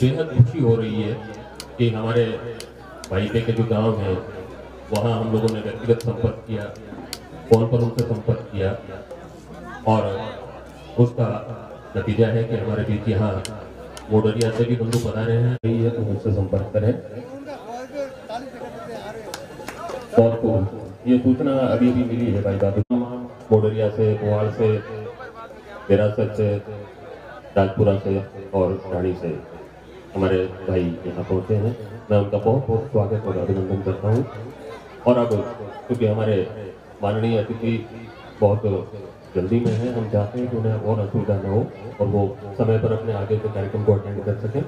बेहद खुशी हो रही है कि हमारे भाईपे के जो गांव हैं वहाँ हम लोगों ने व्यक्तिगत संपर्क किया, फोन पर उनसे संपर्क किया और उसका नतीजा है कि हमारे बीच यहाँ मोडरिया से भी बंधु पधारे हैं। यही है तो उनसे संपर्क करें। और ये सूचना अभी भी मिली है भाई बाबू मोडरिया से, कुआड़ से, विरासत से, राजपुरा से और रानी से हमारे भाई यहाँ पहुँचे हैं। मैं उनका बहुत बहुत स्वागत और अभिनंदन करता हूँ। और अब क्योंकि हमारे माननीय अतिथि बहुत जल्दी में है, हम चाहते हैं कि उन्हें और असुविधा न हो और वो समय पर अपने आगे के कार्यक्रम को अटेंड कर सकें।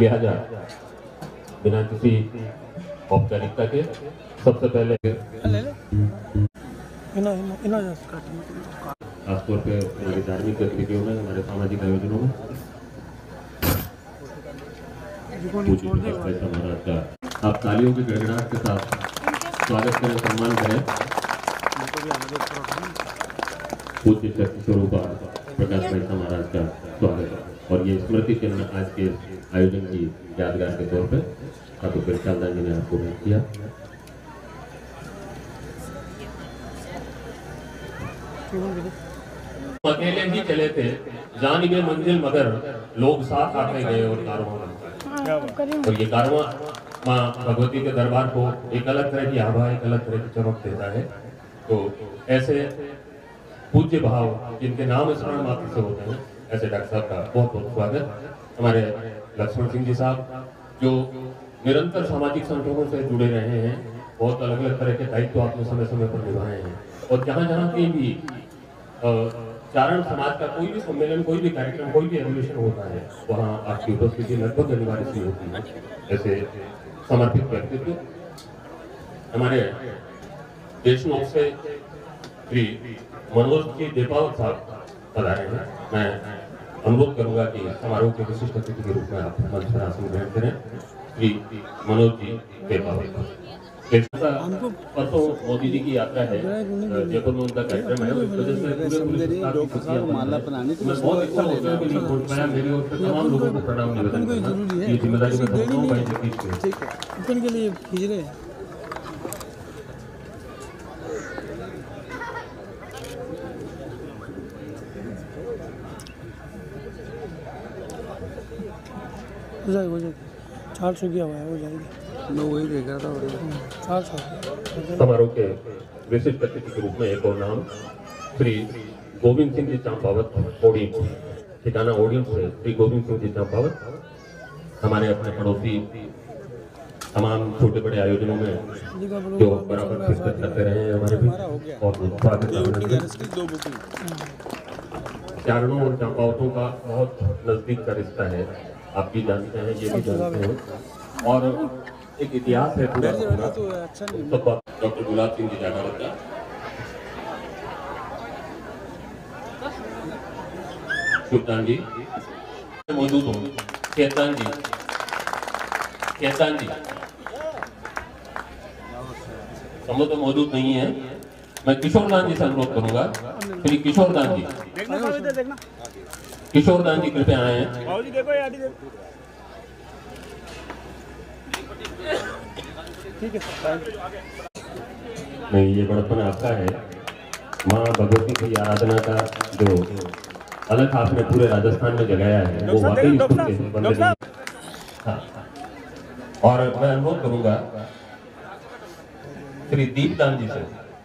लिहाजा बिना किसी औपचारिकता के सबसे पहले खासतौर पे हमारी धार्मिक गतिविधियों में, हमारे सामाजिक आयोजनों में महाराज का आप तालियों की गड़गड़ाहट के साथ स्वागत करें, सम्मान करें। पूज्य शक्ति स्वरूप प्रकाश भाई महाराज का स्वागत है। और ये स्मृति चिन्ह आज के आयोजन की यादगार के तौर पर ठाकुर विशालदान जी ने आपको भेंट किया। अकेले ही चले थे जानिबे मंजिल मगर लोग साथ आते गए और कारवां और ये कारवां माँ भगवती के दरबार को एक अलग तरह की आभा, एक अलग तरह की चमक देता है। तो ऐसे पूज्य भाव जिनके नाम स्मरण मात्र से होते हैं, ऐसे डॉक्टर साहब का बहुत बहुत स्वागत। हमारे लक्ष्मण सिंह जी साहब जो निरंतर सामाजिक संगठनों से जुड़े रहे हैं, बहुत अलग अलग तरह के दायित्व आपने समय समय पर निभाए हैं और जहाँ जहाँ कहीं भी चारण समाज का कोई भी सम्मेलन, कोई भी कार्यक्रम, कोई भी एवोल्यूशन होता है, वहाँ आपकी उपस्थिति लगभग अनिवार्य सी होती है। ऐसे समर्पित व्यक्तित्व हमारे देशमुख से श्री मनोज जी देपावत साहब पधारे हैं। मैं अनुरोध करूंगा कि समारोह के विशिष्ट अतिथि के रूप में आप मंच पर आसन ग्रहण करें। श्री मनोज जी देपावत। परसों मोदी जी की यात्रा है, जयपुर में उनका कार्यक्रम है, उस वजह से बहुत इच्छा होता है कि नहीं पहुंच पाया। मेरी ओर से तमाम लोगों को प्रणाम निवेदन करना, ये जिम्मेदारी मैं समझता हूँ भाई जगदीश के लिए खींच रहे हैं। हो जाएगी 400 किया हुआ है, हो जाएगी। मैं वही देख रहा था 400। समारोह के विशिष्ट अतिथि के रूप में एक और नाम श्री गोविंद सिंह जी चंपावत ओडी, ठिकाना ओडियम से श्री गोविंद सिंह जी चंपावत हमारे अपने पड़ोसी तमाम छोटे बड़े आयोजनों में जो बराबर शिरकत करते रहे हैं हमारे भी और स्वागत। चारणों और चंपावतों का बहुत नजदीक का रिश्ता है, आप भी जानते हैं, ये भी जानते हैं और एक इतिहास है पूरा। डॉक्टर गुलाब सिंह जी जागरत का सुल्तान जी मौजूद होंगे, केतान जी हम तो मौजूद नहीं है। मैं किशोरदान जी से अनुरोध करूंगा, श्री किशोरदान जी, किशोरदान जी कृपया आए हैं। ठीक है, नहीं ये बड़प्पन आपका है। माँ भगवती की आराधना का जो अलग आपने पूरे राजस्थान में जगाया है, वो वाकई बंदे। और मैं अनुरोध करूंगा श्री दीपदान जी से,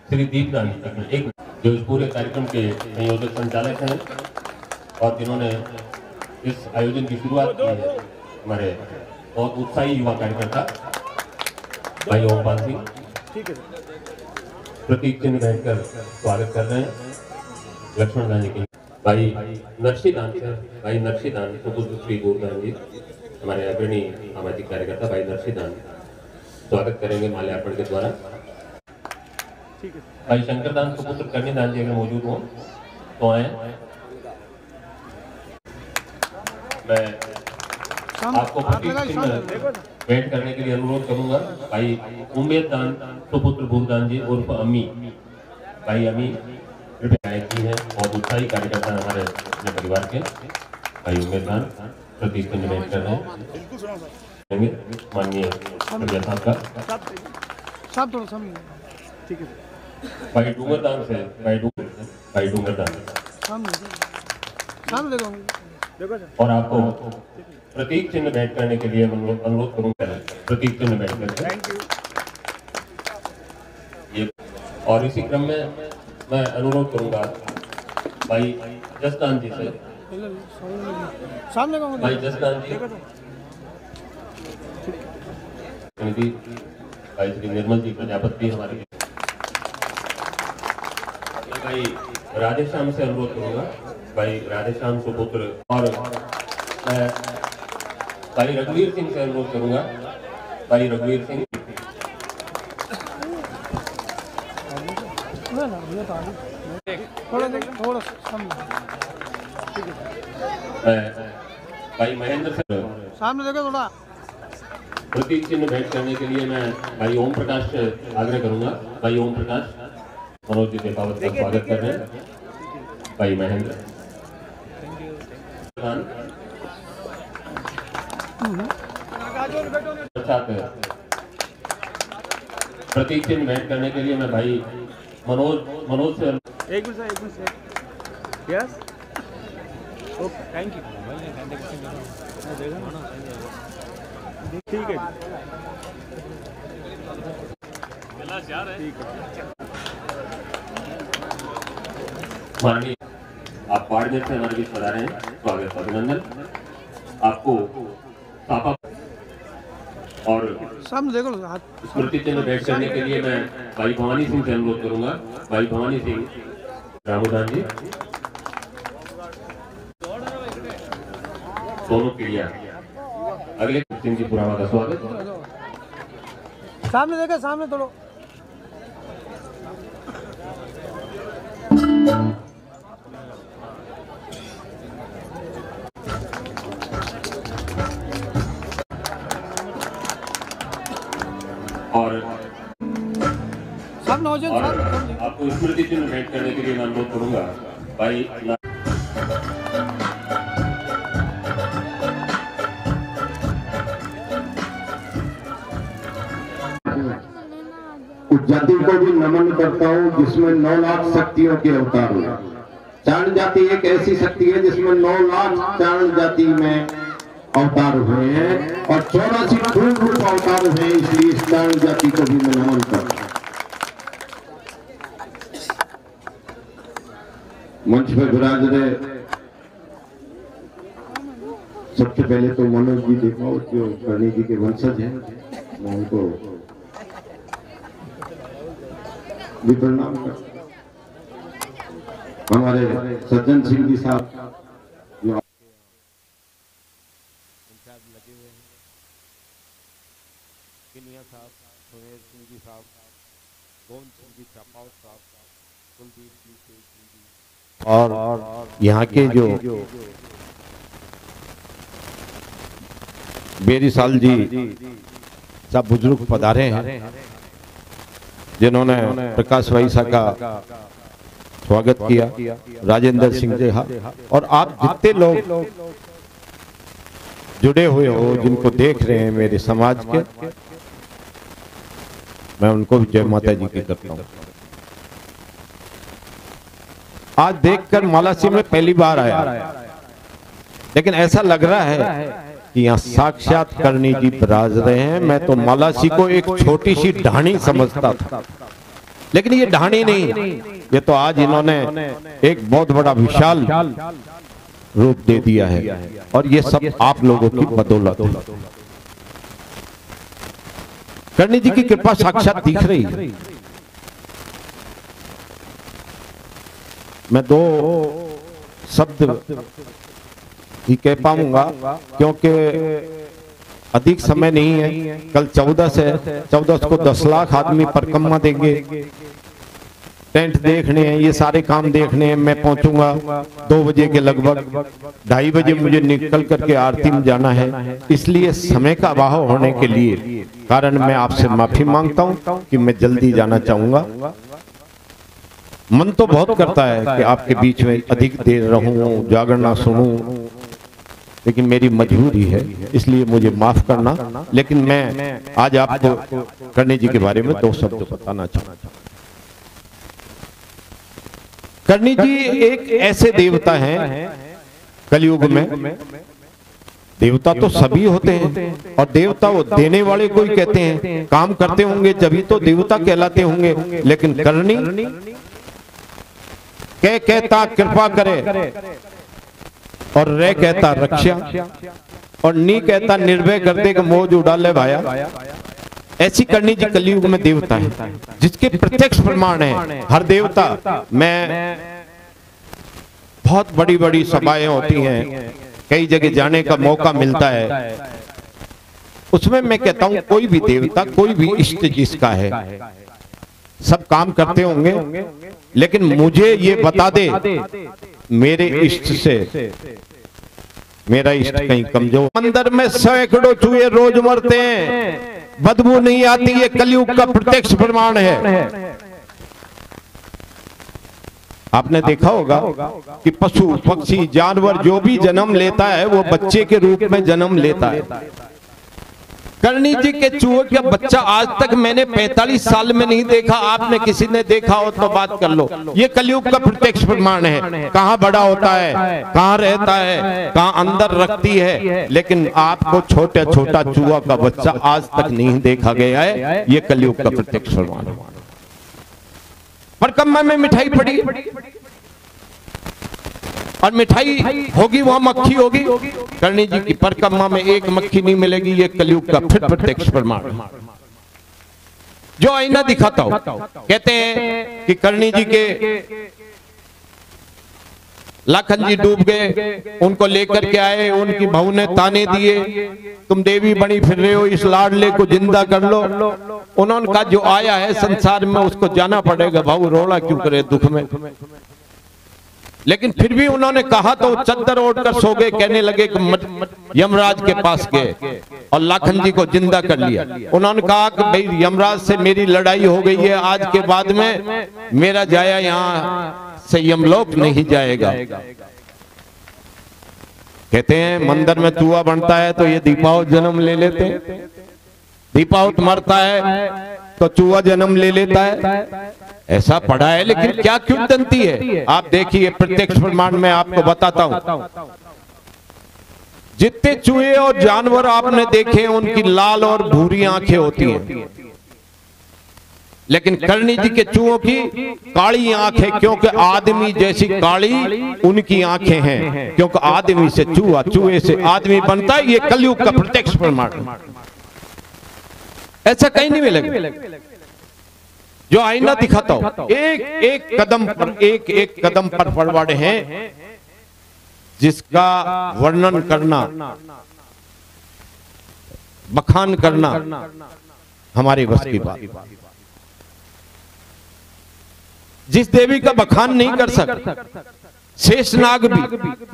श्री दीपदान जी एक जो इस पूरे कार्यक्रम के संयोजक संचालक हैं और जिन्होंने इस आयोजन की शुरुआत की है, हमारे बहुत उत्साही युवा कार्यकर्ता भाई ओमपाल सिंह। ठीक है, प्रतीक चिन्ह बैठकर स्वागत कर रहे हैं लक्ष्मण दान जी की। भाई नरसिदान से, भाई नरसिदान सुपुत्र श्री गुरुदान जी हमारे अग्रणी सामाजिक कार्यकर्ता भाई नरसिदान स्वागत करेंगे माल्यार्पण के द्वारा। ठीक है, भाई शंकरदान सुपुत्र कन्यादान जी अगर मौजूद हो तो आए। मैं आपको प्रतीक चिन्ह भेंट करने के लिए अनुरोध करूंगा। भाई उम्मेद दान सुपुत्र भूदान जी उर्फ अम्मी, भाई अम्मी कृपया की है और उत्साही कार्यकर्ता हमारे अपने परिवार के भाई उम्मेद दान। प्रतीक चिन्ह भेंट कर रहे हैं। माननीय खड़गे साहब का सब थोड़ा सब ठीक है भाई डूंगरदान से भाई डूंगरदान सामने देखो और आपको प्रतीक चिन्ह भेंट करने के लिए अनुरोध करूंगा। प्रतीक चिन्ह भेंट करके ये और इसी क्रम में मैं अनुरोध करूंगा भाई जसदान जी से। सामने भाई जसदान जी भाई श्री निर्मल जी प्रजापति हमारे भाई राधेश्याम से अनुरोध करूंगा। भाई राधेश्याम सुपुत्र और मैं भाई रघुवीर सिंह से अनुरोध करूंगा। भाई रघुवीर सिंह थोड़ा भाई महेंद्र से सामने देखो थोड़ा प्रतीक चिन्ह भेंट करने के लिए मैं भाई ओम प्रकाश से आग्रह करूंगा। भाई ओम प्रकाश मनोज जी शेखावत का स्वागत कर रहे हैं। भाई महेंद्र प्रतीक चिन्ह भेंट करने के लिए मैं भाई मनोज से एक minute yes okay thank you ठीक है माननीय आप बाड़मेर से हमारे बीच पधारे हैं। स्वागत अभिनंदन आपको सापा और सामने देखो स्मृति चिन्ह भेंट करने के लिए मैं भाई भवानी सिंह से अनुरोध करूंगा। भाई भवानी सिंह रामोदान जी सोनू किड़िया अगले सिंह जी पुरावा का स्वागत। सामने देखो सामने थोड़ा और सामने हो जाए आपको स्मृति चिन्ह भेंट करने के लिए मैं अनुरोध करूंगा। भाई उस जाति को भी नमन करता हूँ जिसमें 9 लाख शक्तियों के अवतार हुए। चारण जाति एक ऐसी शक्ति है जिसमें 9 लाख चारण जाति में अवतार हुए हैं और 84 पूर्ण रूप अवतार हुए हैं, इसलिए इस चारण जाति को भी मैं नमन करता हूँ। मंच पर विराज रहे सबसे पहले तो मनोज जी देखो जो करणी जी के वंशज हैं, मैं उनको भी प्रणाम करता। हमारे सज्जन सिंह जी साहब जो लगे हुए हैं, किनिया साहब, सुमेर सिंह जी साहब, गोविंद सिंह जी चापावत साहब, कुलदीप जी और यहाँ के जो बेरीसाल जी सब बुजुर्ग पधारे हैं जिन्होंने प्रकाश वैसा का स्वागत किया, राजेंद्र सिंह जी और आप जितने लोग जुड़े हुए हो जिनको देख रहे हैं मेरे समाज के, मैं उनको भी जय माता जी की करता हूँ। आज देखकर मालासी में पहली बार आया, लेकिन ऐसा लग रहा है कि यहाँ साक्षात करणी जी विराज रहे हैं। मैं तो मालासी को एक छोटी सी ढाणी समझता था, लेकिन ये ढाणी नहीं, ये तो आज इन्होंने एक बहुत बड़ा विशाल रूप दे दिया है और ये सब आप लोगों की बदौलत है। करणी जी की कृपा साक्षात दिख रही है। मैं 2 शब्द ही कह पाऊंगा क्योंकि अधिक समय नहीं है। कल 14 को 10 लाख आदमी परिक्रमा देंगे, टेंट देखने हैं, ये सारे काम देखने हैं। मैं पहुंचूंगा 2 बजे के लगभग, 2:30 बजे मुझे निकल करके आरती में जाना है, इसलिए समय का अभाव होने के लिए कारण मैं आपसे माफी मांगता हूं कि मैं जल्दी जाना चाहूंगा। मन तो बहुत करता है कि आपके बीच में अधिक देर रहूं, जागरणा सुनूं, लेकिन मेरी मजबूरी है, इसलिए मुझे माफ करना। लेकिन मैं आज आपको करणी जी के बारे में 2 शब्द बताना चाहता हूं। करणी जी एक ऐसे देवता हैं कलयुग में। देवता तो सभी होते हैं और देवता वो देने वाले को ही कहते हैं। काम करते होंगे जभी तो देवता कहलाते होंगे। लेकिन करणी कह कहता कृपा करे और रे कहता रक्षा और नी कहता निर्भय कर दे मोज उड़ा ले भाया। ऐसी करणी जी कलयुग में देवता है, जिसके प्रत्यक्ष प्रमाण है। हर देवता में बहुत बड़ी बड़ी सभाएं होती हैं, कई जगह जाने का मौका मिलता है। उसमें मैं कहता हूं कोई भी देवता, कोई भी इष्ट जिसका है, सब काम करते होंगे। लेकिन मुझे ये बता दे मेरे इष्ट से मेरा इष्ट कहीं कमजोर। मंदिर में सैकड़ों चूहे रोज मरते हैं, बदबू नहीं आती। ये कलयुग का प्रत्यक्ष प्रमाण है। आपने देखा होगा कि पशु पक्षी जानवर जो भी जन्म लेता है वो बच्चे के रूप में जन्म लेता है। करणी जी के चूहे का बच्चा आज तक मैंने 45 साल में नहीं देखा। आपने किसी ने देखा हो तो बात कर लो। ये कलयुग का प्रत्यक्ष प्रमाण है। कहाँ बड़ा होता है, कहाँ रहता है, कहाँ अंदर रखती है, लेकिन आपको छोटा छोटा चूहा का बच्चा आज तक नहीं देखा गया है। ये कलयुग का प्रत्यक्ष प्रमाण है। परिक्रमा में मिठाई पड़ी और मिठाई होगी वहां मक्खी होगी। करणी जी की परिक्रमा में एक मक्खी नहीं मिलेगी। ये कलयुग का फिर प्रत्यक्ष प्रमाण। जो आईना दिखाता हो, कहते हैं कि करणी जी के लाखन जी डूब गए, उनको लेकर के आए, उनकी बहू ने ताने दिए, तुम देवी बनी फिर रहे हो, इस लाडले को जिंदा कर लो। उन्होंने कहा जो आया है संसार में उसको जाना पड़ेगा, भाऊ रोड़ा क्यों करे दुख में। लेकिन फिर भी उन्होंने कहा तो चद्दर ओढ़कर सो गए। कहने लगे कि यमराज के पास गए और लाखन जी को जिंदा कर लिया। उन्होंने कहा कि भाई यमराज से मेरी लड़ाई हो गई है, आज के बाद में मेरा जाया यहाँ से यमलोक नहीं जाएगा। कहते हैं मंदिर में चूहा बनता है तो ये दीपावत जन्म ले लेते हैं, दीपावत मरता है तो चूहा जन्म ले लेता है। ऐसा पढ़ा है, लेकिन क्या क्यों जनती है। आप देखिए प्रत्यक्ष प्रमाण में आपको बताता हूं। जितने चूहे और जानवर आपने देखे उनकी लाल और भूरी आंखें होती हैं, लेकिन करणी जी के चूहों की काली आंख है, क्योंकि आदमी जैसी काली उनकी आंखें हैं। क्योंकि आदमी से चूहा, चूहे से आदमी बनता है। ये कलयुग का प्रत्यक्ष प्रमाण। ऐसा कहीं नहीं मिलेगा। जो आईना दिखाता हो, एक एक कदम पर एक एक कदम पर फरवड़े हैं, जिसका वर्णन करना, बखान करना हमारे बस की बात। जिस देवी का बखान नहीं कर सकता, शेषनाग भी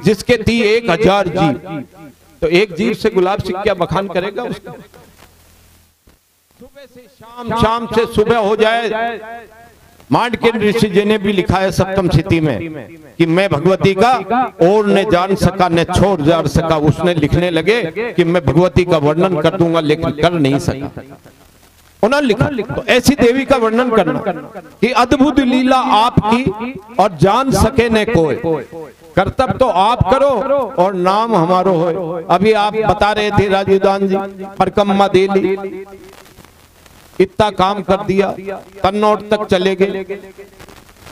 जिसके थी 1000 जीव, तो एक जीव से गुलाब सिंह क्या बखान करेगा उसका। सुबह से शाम, शाम से सुबह हो जाए। मांडक्य ऋषि जी ने भी लिखा है सप्तम स्थिति में कि मैं भगवती का और ने जान सका न छोड़ जा सका। उसने लिखने लगे कि मैं भगवती का वर्णन कर दूंगा, लेकिन कर नहीं सका। उन्होंने लिखा तो ऐसी देवी का वर्णन करना कि अद्भुत लीला आपकी और जान सके न कोई। कर्तव्य तो आप करो और नाम हमारो हो। अभी आप बता रहे थे राजूदान जी, परिक्रमा दे ली, इतना काम कर दिया, कन्नौज तक चले गए।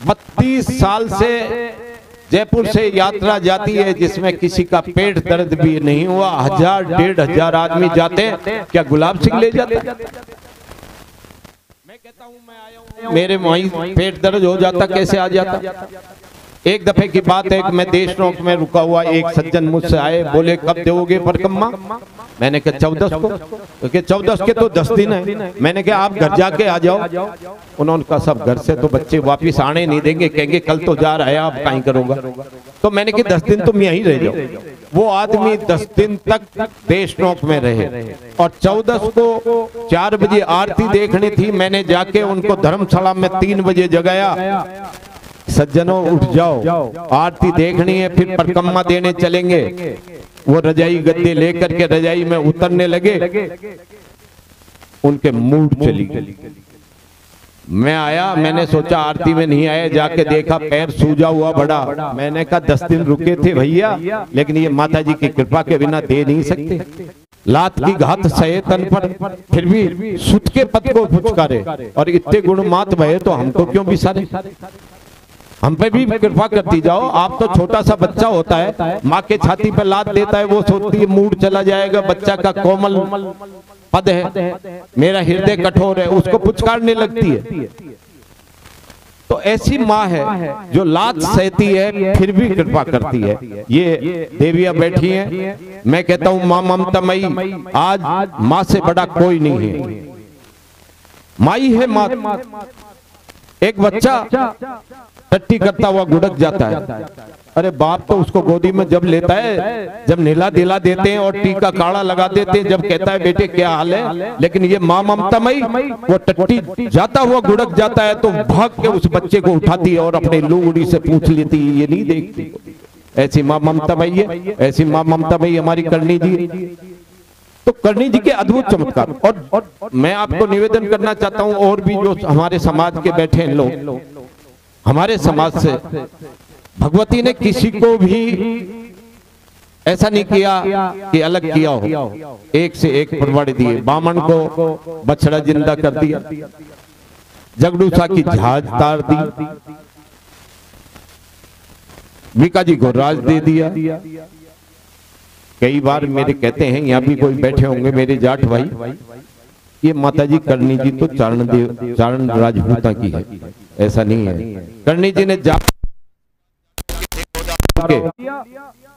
32 साल से जयपुर से यात्रा जाती है जिसमें किसी का पेट दर्द भी नहीं हुआ। 1000-1500 आदमी जाते हैं, क्या गुलाब सिंह ले जाते हैं? मैं कहता हूं मैं आया हूं, मेरे वहीं पेट दर्द हो जाता, कैसे आ जाता। एक दफे की बात है कि मैं देश नोक में रुका हुआ, एक सज्जन मुझसे आए, बोले कब दोगे परिक्रमा। मैंने कहा 14 को। क्योंकि 14 के तो 10 दिन है। मैंने कहा आप घर जाके आ जाओ। उन्होंने कहा सब घर से तो बच्चे वापिस आने नहीं देंगे, कहेंगे कल तो जा रहा है, आप कहीं करूंगा। तो मैंने कहा 10 दिन तुम यहीं रह जाओ। वो आदमी 10 दिन तक देश नोक में रहे और 14 को 4 बजे आरती देखनी थी। मैंने जाके उनको धर्मशाला में 3 बजे जगाया। सज्जनों उठ जाओ, आरती देखनी है, फिर परिक्रमा देने चलेंगे। वो रजाई गद्दे लेकर के रजाई में उतरने लगे, उनके मूड चली गई। मैं आया, मैंने सोचा आरती में नहीं आया, जाके देखा पैर सूजा हुआ बड़ा। मैंने कहा 10 दिन रुके थे भैया, लेकिन ये माता जी की कृपा के बिना दे नहीं सकते। लात की घात सहे तन पर, फिर भी सुत के पद को फुचकारे, और इतने गुण मात भये तो हमको क्यों बिसारे। हम पे भी कृपा करती जाओ। आप तो छोटा सा बच्चा होता है, माँ के छाती पर लात देता है, वो सोचती है मूड चला जाएगा, बच्चा का कोमल पद है, मेरा हृदय कठोर है, उसको पुचकारने लगती है। तो ऐसी माँ है जो लात सहती है फिर भी कृपा करती है। ये देवियां बैठी हैं, मैं कहता हूं माँ ममतामयी, आज माँ से बड़ा कोई नहीं है। माई है माँ। एक बच्चा टट्टी करता हुआ गुड़क जाता है, अरे बाप तो उसको गोदी में जब लेता है, जब नीला दिला देते हैं और टीका काढ़ा लगा देते हैं, जब कहता है बेटे क्या हाल है, लेकिन ये माँ ममतामयी, वो टट्टी जाता हुआ गुड़क जाता है तो भाग के उस बच्चे को उठाती है और अपनी लूंगड़ी से पूछ लेती है, ये नहीं देखती। ऐसी माँ ममतामयी है, ऐसी माँ ममतामयी हमारी करणी जी। तो करणी जी के अद्भुत चमत्कार। और मैं आपको निवेदन करना चाहता हूँ, और भी जो हमारे समाज के बैठे हैं लोग, हमारे समाज से भगवती ने किसी को भी ऐसा नहीं किया कि अलग किया हो, एक से एक परवाड़े दिए। बामन को बछड़ा जिंदा कर दिया, जगडूसा की जहाज तार दी, बीकाजी को राज दे दिया। कई बार मेरे कहते हैं, यहाँ भी कोई बैठे होंगे मेरे जाट भाई, ये माताजी करणी जी तो चारण राजपूता की है, ऐसा नहीं है। करणी जी ने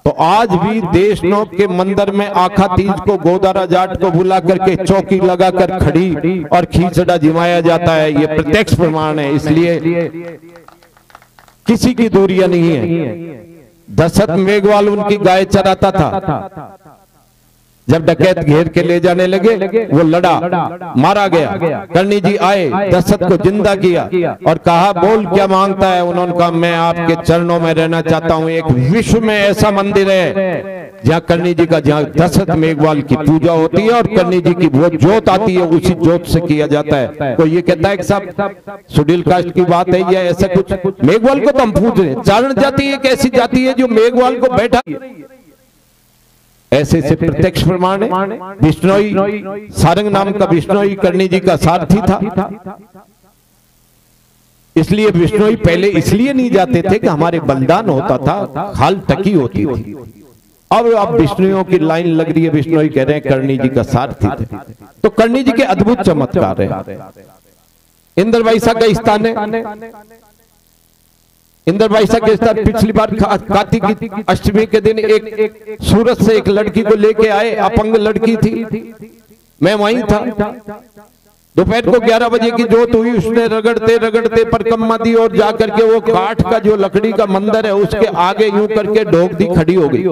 तो आज भी देशनोक के मंदिर में आखा तीज को गोदारा जाट को बुला करके चौकी लगाकर खड़ी और खींचड़ा जिमाया जाता है। ये प्रत्यक्ष प्रमाण है, इसलिए किसी की दूरियां नहीं है। दशरथ मेघवाल उनकी गाय चराता था, जब डकैत घेर के ले जाने लगे वो लड़ा, मारा गया। करणी जी आए, दशरथ को जिंदा किया और कहा बोल क्या मांगता है। उन्होंने कहा मैं आपके चरणों में रहना चाहता हूँ। एक विश्व में ऐसा मंदिर है जहाँ करणी जी का, जहाँ दशरथ मेघवाल की पूजा होती है और करणी जी की वो जोत आती है, उसी जोत से किया जाता है। तो ये कहता है कि साहब शेड्यूल कास्ट की बात है या ऐसा कुछ। मेघवाल को तो हम पूछ रहे हैं, चारण जाति एक ऐसी जाति है जो मेघवाल को बैठा, ऐसे से प्रत्यक्ष प्रमाण है। बिश्नोई, सारंग नाम का बिश्नोई करणी जी का सारथी था, इसलिए बिश्नोई पहले इसलिए नहीं जाते थे कि हमारे बलिदान होता था, खाल टकी होती थी। अब बिश्नोइयों की लाइन लग रही है, बिश्नोई कह रहे हैं करणी जी का सारथी थे। तो करणी जी के अद्भुत चमत्कार है। इंद्रवाइसा का स्थान है, इंद्रवाइसा के स्थान पिछली बार कार्तिक की अष्टमी के दिन एक सूरत से एक लड़की को लेके आए, अपंग लड़की थी, मैं वहीं था। दोपहर को 11 बजे की जोत हुई, उसने रगड़ते रगड़ते परिक्रमा दी और जाकर के वो काठ का जो लकड़ी का मंदिर है उसके आगे यूं करके ढोक दी, खड़ी हो गई।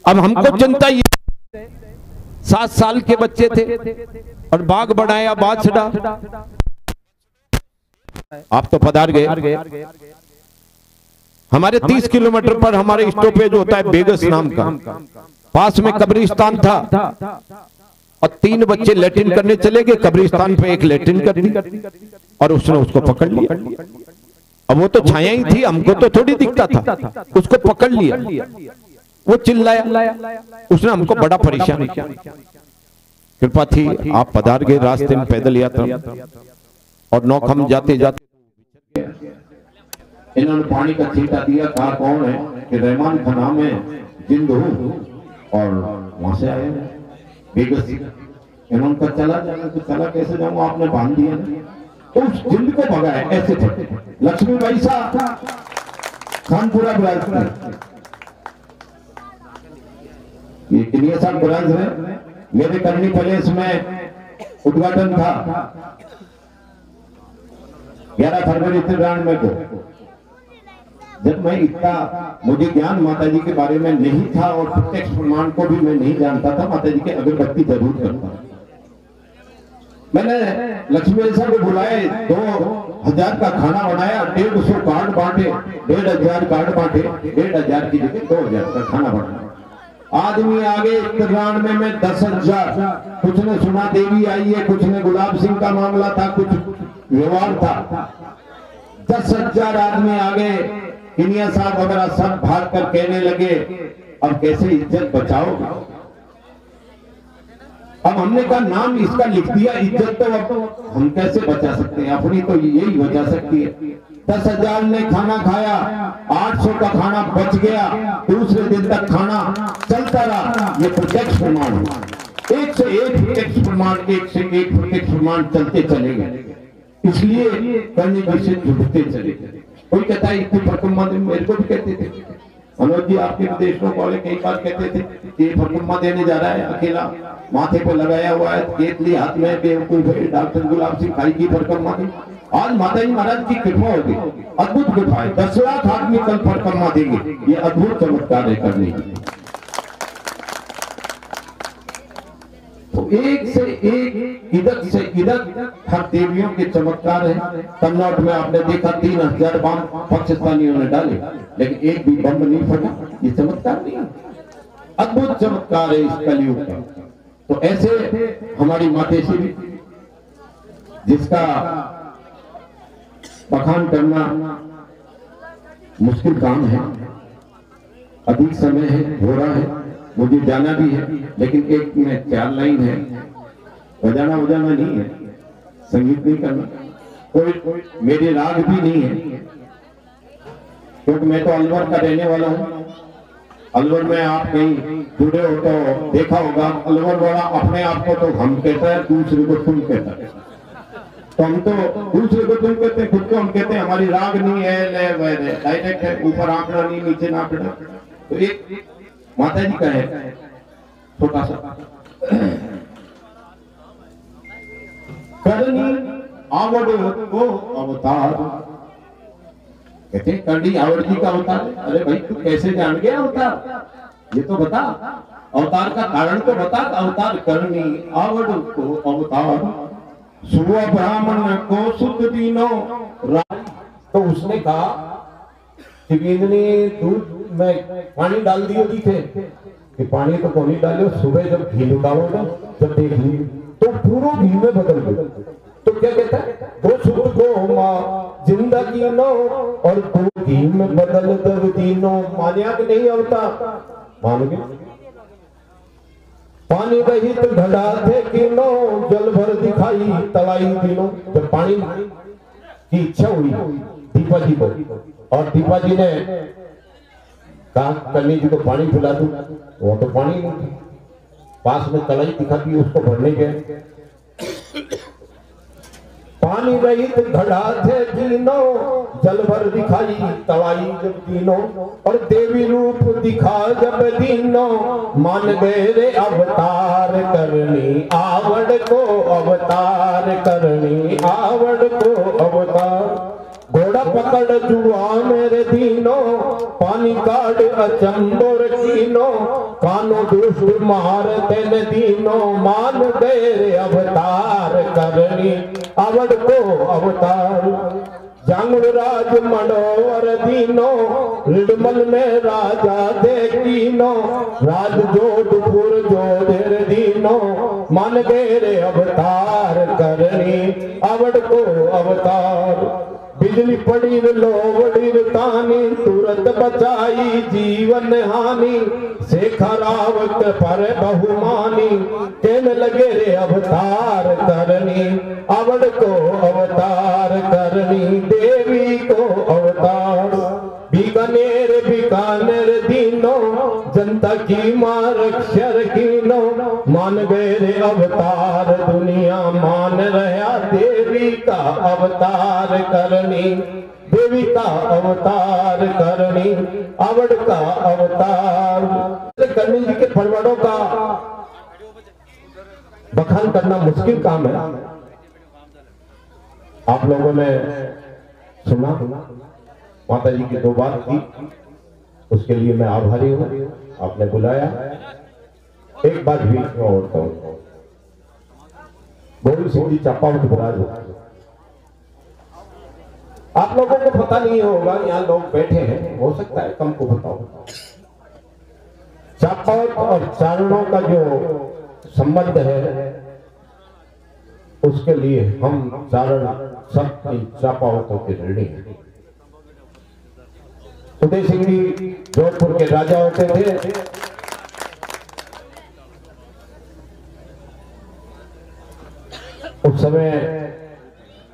अब हमको चिंता ये, 7 साल के बच्चे थे और बाग बनाया बाछड़ा। आप तो पधार गए। हमारे 30 किलोमीटर पर हमारे स्टॉपेज होता है बेगस नाम का, पास में कब्रिस्तान था और 3 बच्चे लैट्रिन करने चले गए, कब्रिस्तान पे एक लैट्रिन कर दी और उसने उसको पकड़ लिया। अब वो तो छाया ही थी, हमको तो थोड़ी दिखता था, उसको पकड़ लिया, वो चिल्लाया, उसने हमको बड़ा परेशान किया। कृपा थी आप पधार गए, रास्ते में पैदल यात्रा और नौखम जाते जाते इन्होंने पानी का छींटा दिया, कहा कौन है कि रहमान का नाम है, जिंद हूं, और वहां से आए बेगस। इन्होंने कहा चला जाना, तो चला कैसे जाऊंगा, आपने बांध दिया। तो उस जिंद को भगाया, ऐसे थे। लक्ष्मी बाई साहब खानपुरा ब्रांच, ये कितने साल ब्रांच में मेरे करनी पैलेस में उद्घाटन था 11 फरवरी 93 को। जब मैं इतना, मुझे ज्ञान माताजी के बारे में नहीं था और प्रत्यक्ष प्रमाण को भी मैं नहीं जानता था, माताजी के अगरबत्ती जरूर करता। मैंने लक्ष्मी साहब को बुलाए, 2 1000 का खाना बनाया, 150 कार्ड बांटे, 1500 कार्ड बांटे, 1500 की जगह 2000 का खाना बनाया। आदमी आगे 93 में 10,000। कुछ ने सुना देवी आई है, कुछ ने गुलाब सिंह का मामला था, कुछ व्यवहार था। 10,000 आदमी आगे, किनिया साहब वगैरह सब भाग कर कहने लगे अब कैसे इज्जत बचाओगे। अब हमने कहा नाम इसका लिख दिया, इज्जत तो अब हम कैसे बचा सकते हैं, अपनी तो यही बचा सकती है। 10,000 ने खाना खाया, 800 का खाना बच गया, दूसरे दिन तक खाना चलता रहा। ये प्रत्यक्ष प्रमाण है, एक से एक प्रत्यक्ष प्रमाण, एक से एक प्रत्यक्ष प्रमाण चलते चले गए। इसलिए करने की से जुड़ते चले गए। कोई कहता है इतनी फरकम्मा मेरे को भी कहते थे, मनोज जी आपके विदेशों वाले कई बार कहते थे कि फरकम्मा देने जा रहा है, अकेला माथे पे लगाया हुआ है, केतली हाथ में, बेवकूफ है। डॉक्टर गुलाब सिंह खाई की फरकम्मा की। आज माता जी महाराज की कृपा होगी, अद्भुत कृपा है। 10 लाख आदमी कल फरकम्मा देंगे, ये अद्भुत चमत्कार है करने की। तो एक से एक, इधर से इधर हर देवियों के चमत्कार है। तमनाट में आपने देखा 3000 बम पाकिस्तानियों ने डाले, लेकिन एक भी बम नहीं फटा। ये चमत्कार नहीं है, अद्भुत चमत्कार है इस कलयुग का। तो ऐसे हमारी मातेश्वरी भी, जिसका बखान करना मुश्किल काम है, अधिक समय है, हो रहा है, मुझे जाना भी है, लेकिन एक में 4 लाइन है। बजाना नहीं है, संगीत नहीं करना, कोई मेरे राग भी नहीं है, क्योंकि मैं तो अलवर का रहने वाला हूँ। अलवर में आप कहीं जुड़े हो तो देखा होगा, अलवर वाला अपने आप को तो हम कहता है, दूसरे को तुम कहता है। तो हम तो दूसरे को तुम कहते हैं, खुद को हम कहते हैं हमारी राग नहीं है, डायरेक्ट है, ऊपर आंकड़ा नहीं, नीचे नाकड़ा। तो एक माता जी का है छोटा सा, करनी आवड़ को अवतार कहते हैं। करनी आवड़ जी का अवतार। अरे भाई तू कैसे जान गया अवतार, ये तो बता, अवतार का कारण तो बता। अवतार करनी आवड़ को अवतार, सुबह ब्राह्मण को शुद्ध दीनो। तो उसने कहा कि ने दूध में पानी डाल दिए थे कि पानी तो कौन डाले, सुबह जब घी निकालोगे जब देख ली तो पूरा घी में बदल गया। तो क्या कहता है, वो शुद्ध को माँ जिंदगी नो और दो घी में बदल दब दीनो। मानिया कि नहीं अवतार, मानोगे? पानी रहित घड़ा थे किनो, जल भर दिखाई तलाई दिनों। जब पानी की इच्छा हुई दीपा जी को, और दीपा जी ने कहा कन्या जी को पानी पिला दूं, वो तो पानी नहीं थी, पास में तलाई दिखाती, उसको भरने गए। पानी रहित घड़ा थे तीनों, जल भर दिखाई तलाई जब तीनों। और देवी रूप दिखा जब दीनों, मान गए रे अवतार करनी आवड़ को अवतार करनी आवड़ को अवतार। घोड़ा पकड़ जुआ मेरे दीनो, पानी काट अचंबोर कीनो। कानो दुष्ट मार तेन दीनो, मान गए रे अवतार करनी आवड़ को अवतार। जांगड़ राज मनोवर दीनो, रिडमल में राजा देखीनो। राज जोधपुर जोधेर दीनो, मान गए रे अवतार करनी आवड़ को अवतार। बिजली पड़ी लोवड़ी तानी, तुरंत बचाई जीवन हानि। शेखरावत पर बहुमानी, कहने लगे रे अवतार करनी आवड़ को अवतार करनी देवी को अवतार। बीकानेर दीनो, जनता की मार अक्षर कीनो। मान गए रे अवतार दुनिया, मान रहा देवी का अवतार करनी देवी का अवतार करनी आवड़ का अवतार। करनी जी के फरमानों का बखान करना मुश्किल काम है। आप लोगों ने सुना, माता जी की 2 बात की, उसके लिए मैं आभारी हूं, आपने बुलाया। एक बात भी और कहूं, गोविंद सिंह जी चंपावत विराज आप लोगों को पता नहीं होगा, यहाँ लोग बैठे हैं, हो सकता है कम को पता हो। चापावत और चारणों का जो संबंध है, उसके लिए हम चारण सब चापावतों के ऋणी हैं। उदय सिंह जी जोधपुर के राजा होते थे। उस समय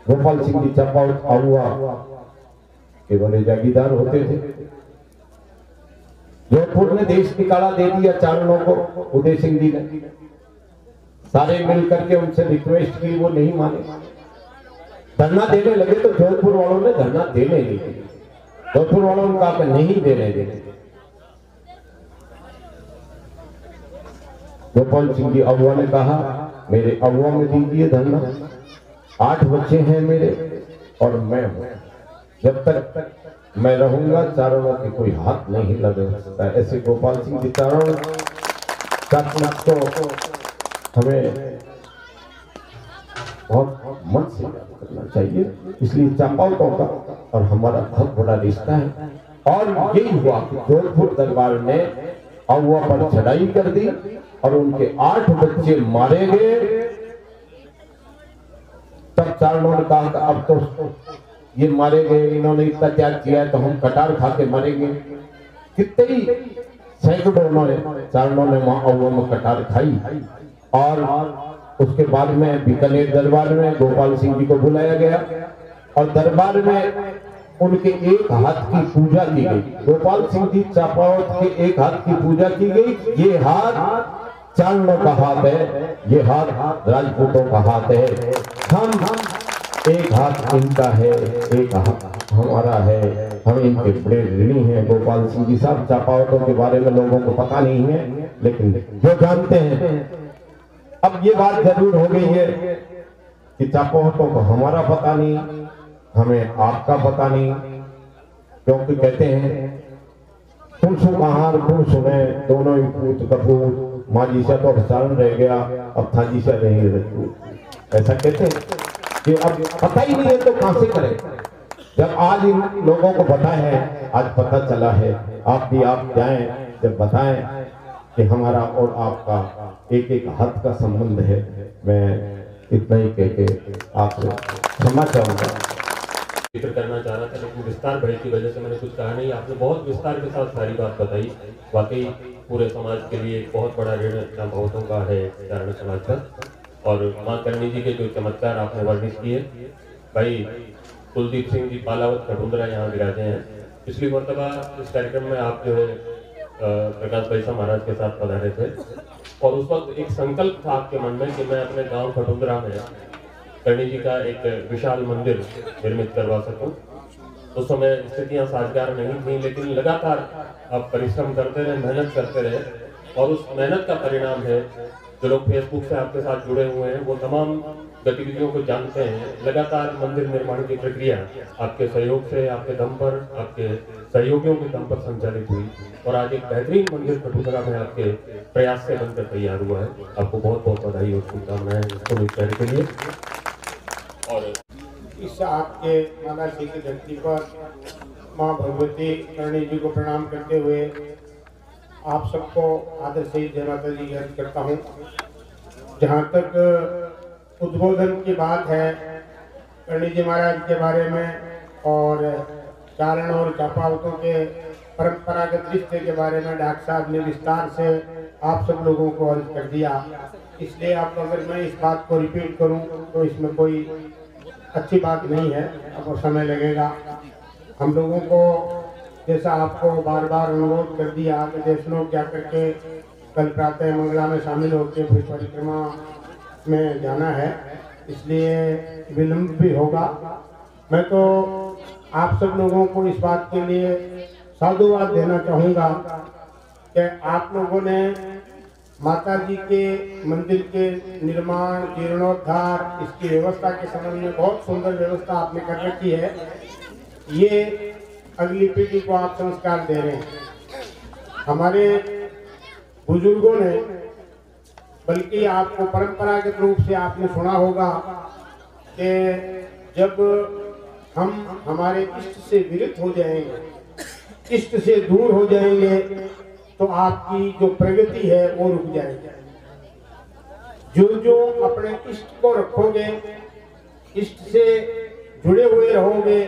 गोपाल सिंह जी चापावत आहुआ के बड़े जागीरदार होते थे। जोधपुर ने देश निकाला दे दिया चारणों को, उदय सिंह जी ने सारे मिलकर के उनसे रिक्वेस्ट की, वो नहीं माने, धरना देने लगे। तो जोधपुर वालों ने धरना देने नहीं दिया। जोधपुर वालों ने कहा नहीं देने देने। गोपाल सिंह जी अहुआ ने कहा मेरे अहुआ में दीजिए धरना, 8 बच्चे हैं मेरे और मैं हूं, जब तक मैं रहूंगा चारणों के कोई हाथ नहीं लग सकता। ऐसे गोपाल सिंह जी चारण तो हमें बहुत मन से करना चाहिए। इसलिए चापावतों का और हमारा बहुत बड़ा रिश्ता है। और यही हुआ कि जोधपुर दरबार ने अहुआ पर चढ़ाई कर दी और उनके 8 बच्चे मारे गए। तब चारणों ने कहा कि अब तो ये मारे गए, इन्होंने इतना त्याग किया है तो हम कटार खा के मरेंगे। कितने ही सैकड़ों चारणों ने वहां अहुआ में कटार खाई। और उसके बाद में बीकानेर दरबार में गोपाल सिंह जी को बुलाया गया और दरबार में उनके एक हाथ की पूजा की गई। गोपाल सिंह जी चापावत के एक हाथ की पूजा की गई। ये हाथ चारणों का हाथ है, ये हाथ राजपूतों का हाथ है। हम एक हाथ इनका है, एक हाथ हमारा है, हम इनके बड़े ऋणी हैं। गोपाल सिंह जी साहब चापावतों के बारे में लोगों को पता नहीं है, लेकिन जो जानते हैं। अब ये बात जरूर हो गई है कि चापावतों को हमारा पता नहीं, हमें आपका पता नहीं, क्योंकि कहते हैं तुम सुहार तुम सुने दोनों ही पूत कपूर, माँ जी से तो चारण रह गया, अब था जी से नहीं रह। ऐसा कहते हैं कि अब पता ही नहीं है तो कहां से करें। जब आज इन लोगों को पता है, आज पता चला है, आप भी आप जाएं, जब बताएं कि हमारा और आपका एक एक हाथ का संबंध है। मैं इतना ही कह के आपसे क्षमा चाहूंगा। जिक्र करना चाह रहा था, लेकिन विस्तार भय की वजह से मैंने कुछ कहा नहीं। आपने बहुत विस्तार के साथ सारी बात बताई। वाकई पूरे समाज के लिए एक बहुत बड़ा ऋण चापावतों का है चारण समाज का। और माँ करणी जी के जो चमत्कार आपने वर्णित किए, भाई कुलदीप सिंह जी पालावत खटुंद्रा यहाँ विराजे हैं। पिछली मरतबा इस कार्यक्रम में आप जो है प्रकाश बैसा महाराज के साथ पधारे थे और उस वक्त एक संकल्प था आपके मन में कि मैं अपने गांव खटुंद्रा में करणी जी का एक विशाल मंदिर निर्मित करवा सकूं। उस समय स्थितियां साजगार नहीं थी, लेकिन लगातार आप परिश्रम करते रहे, मेहनत करते रहे और उस मेहनत का परिणाम है जो लोग फेसबुक से आपके साथ जुड़े हुए हैं वो तमाम गतिविधियों को जानते हैं। लगातार मंदिर निर्माण की प्रक्रिया आपके सहयोग से, आपके दम पर, आपके सहयोगियों के दम पर संचालित हुई और आज एक बेहतरीन मंदिर खटुंद्रा में आपके प्रयास से बनकर तैयार हुआ है। आपको बहुत बहुत बधाई और शुभकामनाएं इसको निपटाने के लिए। और इस आपके मालासी की धरती पर माँ भगवती करणी जी को प्रणाम करते हुए आप सबको आदर से जय माता दी अर्ज करता हूँ। जहाँ तक उद्बोधन की बात है करणी जी महाराज के बारे में और चारण और चापावतों के परंपरागत रिश्ते के बारे में डॉक्टर साहब ने विस्तार से आप सब लोगों को अर्ज कर दिया। इसलिए आप अगर मैं इस बात को रिपीट करूं तो इसमें कोई अच्छी बात नहीं है, अब समय लगेगा। हम लोगों को जैसा आपको बार बार अनुरोध कर दिया कि देशनों क्या करके कल प्रातः मंगला में शामिल होकर फिर परिक्रमा में जाना है, इसलिए विलम्ब भी होगा। मैं तो आप सब लोगों को इस बात के लिए साधुवाद देना चाहूँगा कि आप लोगों ने माता जी के मंदिर के निर्माण, जीर्णोद्धार, इसकी व्यवस्था के संबंध में बहुत सुंदर व्यवस्था आपने कर रखी है। ये अगली पीढ़ी को आप संस्कार दे रहे हैं। हमारे बुजुर्गों ने, बल्कि आपको परंपरागत रूप से आपने सुना होगा कि जब हम हमारे इष्ट से विरत हो जाएंगे, इष्ट से दूर हो जाएंगे, तो आपकी जो प्रगति है वो रुक जाएगी। जो अपने इष्ट को रखोगे, इष्ट से जुड़े हुए रहोगे,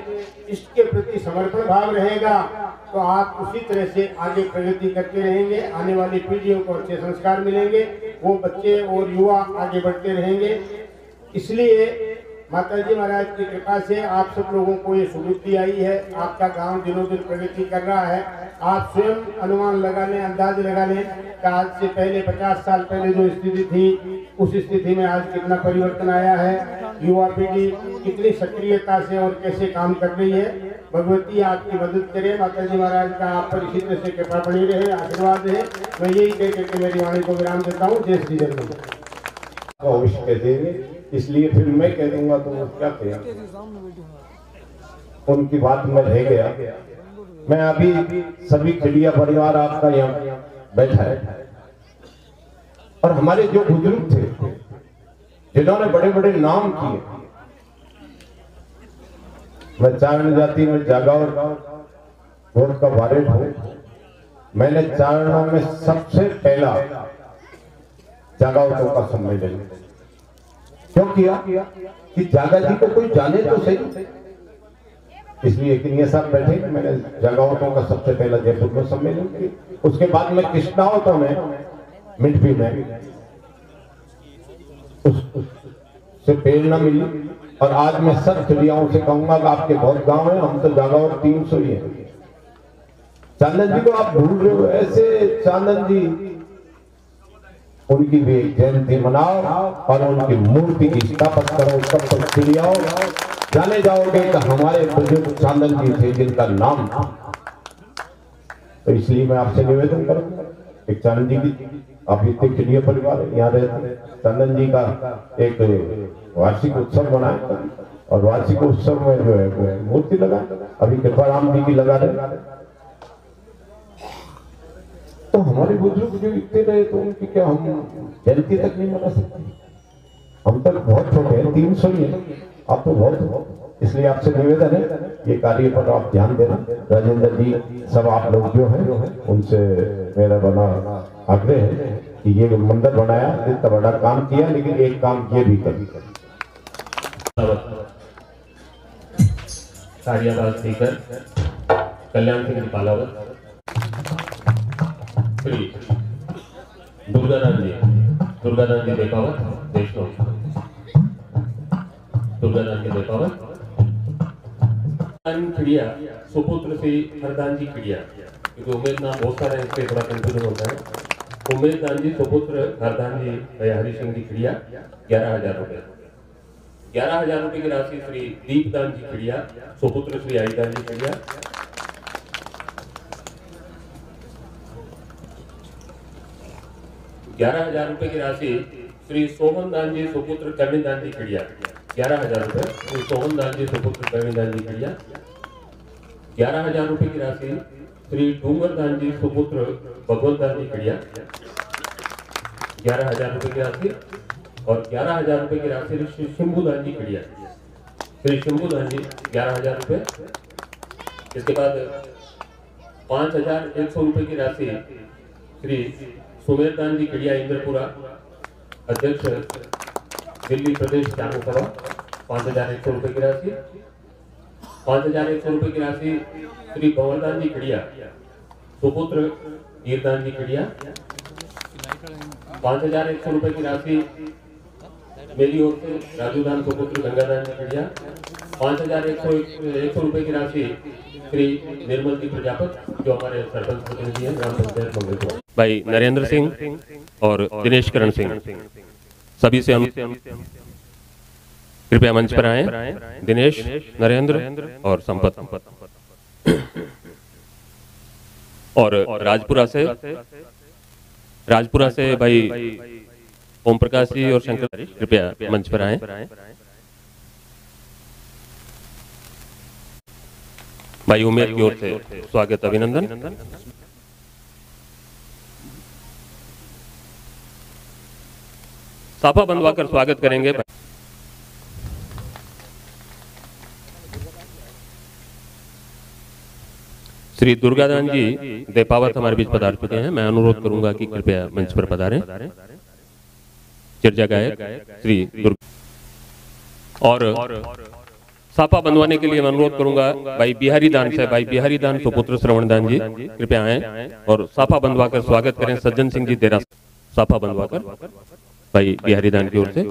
इष्ट के प्रति समर्पण भाव रहेगा, तो आप उसी तरह से आगे प्रगति करते रहेंगे। आने वाली पीढ़ियों को अच्छे संस्कार मिलेंगे, वो बच्चे और युवा आगे बढ़ते रहेंगे। इसलिए माताजी महाराज की कृपा से आप सब लोगों को ये सुबुद्धि आई है। आपका गांव दिनों दिन प्रगति कर रहा है। आप स्वयं अनुमान लगा लें, अंदाज लगा लें कि आज से पहले 50 साल पहले जो स्थिति थी, उस स्थिति में आज कितना परिवर्तन आया है। युवा पीढ़ी कितनी सक्रियता से और कैसे काम कर रही है। भगवती आपकी मदद करे। माताजी महाराज का आप पर इसी तरह से कृपा बनी रहे, आशीर्वाद है। मैं यही कह करके मेरी वाणी को विराम देता हूँ। जय श्री जगन्नाथ। अवश्य कह देंगे, इसलिए फिर मैं कह दूंगा तो वो क्या कहें, उनकी बात में रह गया। मैं अभी सभी खिड़िया परिवार आपका यहाँ बैठा है, और हमारे जो बुजुर्ग थे जिन्होंने बड़े बड़े नाम किए, मैं चारण जाति में जागौर वोट का वारिद हूं। मैंने चारणों में सबसे पहला जागौरों का सम्मेलन क्यों किया कि जागा जी को कोई जाने तो सही, इसलिए किन्हीं साहब बैठे कि मैंने जागौरों का सबसे पहला जयपुर में सम्मेलन किया। उसके बाद में कृष्णावतों में मिठपी में उससे प्रेरणा मिली, और आज मैं सब खिड़ियाओं से कहूंगा कि आपके बहुत गांव है, हम तो जागौर 300 ही है। चांदन जी को आप भूल रहे हो, ऐसे चांदन जी उनकी भी एक जयंती मनाओ और उनकी मूर्ति की स्थापना करो। सब तक खिड़ियाओ, जाने जाओगे कि हमारे बुजुर्ग चांदन जी थे जिनका नाम था। तो इसलिए मैं आपसे निवेदन करूंगा, एक चांदन जी की आप इतने खिड़िया परिवार यहाँ रहते, चांदन जी का एक वार्षिक उत्सव बनाए, और वार्षिक उत्सव में जो है वो मूर्ति लगाए। अभी कृपाराम जी की लगा रहे, तो हमारे बुजुर्ग जो इतने रहे तो उनकी क्या हम जयंती तक नहीं मना सकते? हम तक बहुत छोटे हैं, 300 ही है, आप तो बहुत हो। इसलिए आपसे निवेदन है, ये कार्य पर आप ध्यान देना। राजेंद्र जी, सब आप लोग जो हैं उनसे मेरा बना आग्रह है कि ये मंदिर बनाया, इतना बड़ा काम किया, लेकिन एक काम ये भी कर कल्याण सिंह पालावत, श्री दुर्गादान जी देखावत देशमुख, दुर्गादान जी देखावत खिड़िया सुपुत्र से हरदान जी खिड़िया, क्योंकि उमेद नाम बहुत सारे इससे थोड़ा कंफ्यूजन होता है। उमेद दान जी सुपुत्र हरदान जी हरि सिंह जी खिड़िया 11,000 रुपए। 11,000 रुपए की राशि श्री दीपदान जी खिड़िया सुपुत्र श्री आईदान जी खिड़िया। 11,000 रुपए की राशि श्री सोहन दान जी सुपुत्र कर्णीदान जी खिड़िया। 11,000 रुपए श्री सोहन दान जी सुपुत्र कर्णीदान जी खिड़िया। 11,000 रुपए की राशि श्री डूंगर दान जी सुपुत्र भगवंत दान जी खिड़िया। 11,000 रुपए की राशि, और 11,000 रुपए की राशि श्री शंभू दान जी खिड़िया। श्री शंभू दान जी 11,000 रुपए। इसके बाद 5,100 रुपए की राशि श्री सुमेर दान जी खिड़िया इंद्रपुरा, अध्यक्ष दिल्ली प्रदेश कानून सभा। 5,100 रुपए की राशि। 5,100 रुपए की राशि श्री भंवरदान जी खिड़िया सुपुत्र ईरदान जी खिड़िया। 5,100 रुपए की राशि मेरी ओर से राजूदान सुपुत्र गंगादान जी खिड़िया। 5,100 रुपए की राशि श्री निर्मल जी प्रजापत, जो हमारे सरपंच प्रतिनिधि हैं ग्राम पंचायत मंगलपुर, भाई नरेंद्र सिंह और दिनेश करण सिंह, सभी से हम कृपया मंच पर आए। दिनेश, नरेंद्र और संपत। और राजपुरा से भाई ओम प्रकाश जी और शंकर, कृपया मंच पर आए। भाई उमेर की ओर से स्वागत, अभिनंदन। साफा बंधवाकर स्वागत करेंगे। श्री दुर्गादान जी देपावत हमारे बीच पधार चुके हैं। मैं अनुरोध करूंगा कि कृपया मंच पर पधारें। चर्चा गायक श्री दुर्गा और साफा बंधवाने के लिए मैं अनुरोध करूंगा भाई बिहारी दान से, भाई बिहारी दान सुपुत्र श्रवण दान जी कृपया आए और साफा बंधवाकर स्वागत करें। सज्जन सिंह जी देरा साफा बंधवाकर भाई बिहारी दान की ओर से।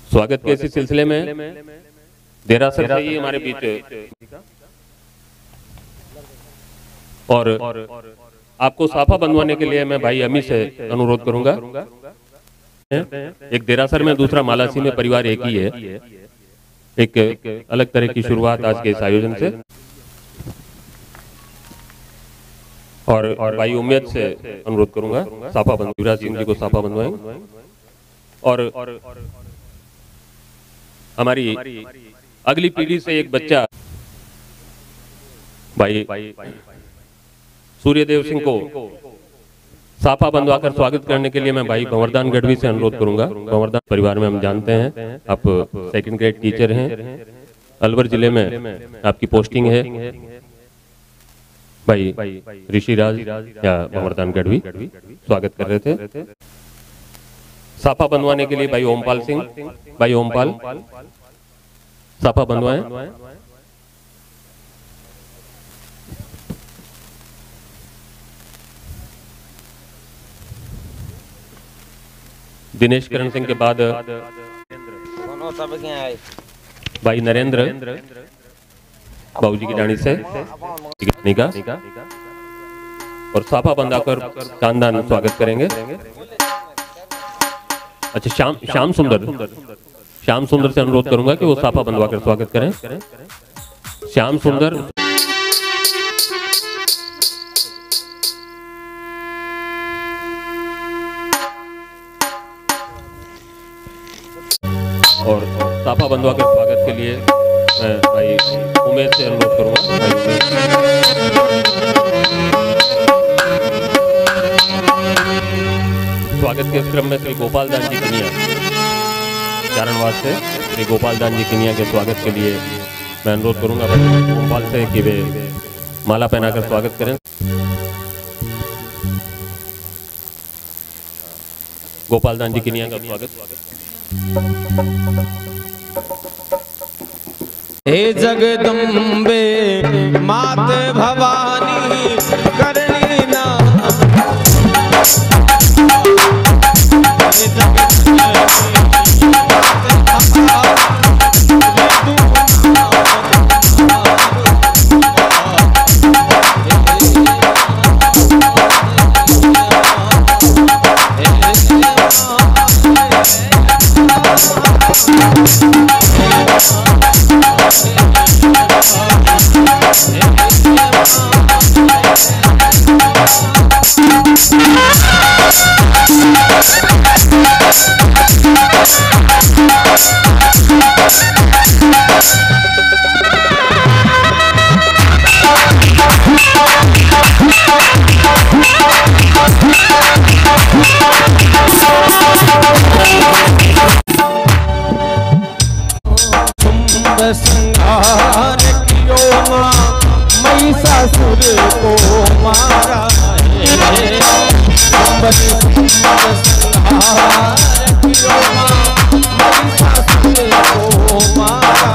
स्वागत के इसी सिलसिले में देरासर से ही हमारे बीच और आपको साफा बंधवाने के लिए मैं भाई अमी से अनुरोध करूंगा। एक देरासर में, दूसरा मालासी में, परिवार एक ही है। एक अलग तरह की शुरुआत आज के इस आयोजन से। और भाई उम्मीद से अनुरोध करूंगा साफा बंधु युवराज सिंह जी को साफा बंधवाएं। और हमारी अगली पीढ़ी से एक बच्चा भाई सूर्यदेव सिंह को साफा बंधवाकर स्वागत करने के लिए मैं भाई भंवरदान गढ़वी से अनुरोध करूंगा। भंवरदान परिवार में हम जानते हैं आप सेकंड ग्रेड टीचर हैं, अलवर जिले में आपकी पोस्टिंग है। भाई ऋषिराज या भंवरदान गढ़वी स्वागत कर रहे थे। साफा बंधवाने के लिए भाई ओमपाल सिंह, भाई ओमपाल साफा बंधवाएं। दिनेश करण सिंह के बाद भाई नरेंद्र बाबूजी की डाणी से निका और साफा बंधाकर कांदान स्वागत करेंगे। अच्छा श्याम सुंदर से अनुरोध करूंगा कि वो साफा बंधवाकर स्वागत करें। श्याम सुंदर और साफा बंधवाकर स्वागत के लिए मैं भाई उमेश से अनुरोध करूंगा। स्वागत के क्रम में श्री गोपाल दान जी किनिया चारणवास से, श्री गोपाल दान जी किनिया के स्वागत के लिए मैं अनुरोध करूंगा भाई गोपाल से कि वे माला पहनाकर स्वागत करें। गोपाल दान जी किनिया का स्वागत। हे जगदम्बे मात भवानी करणी ना संहार कियो मां महिषासुर को मारा है। संहार कियो मां महिषासुर को मारा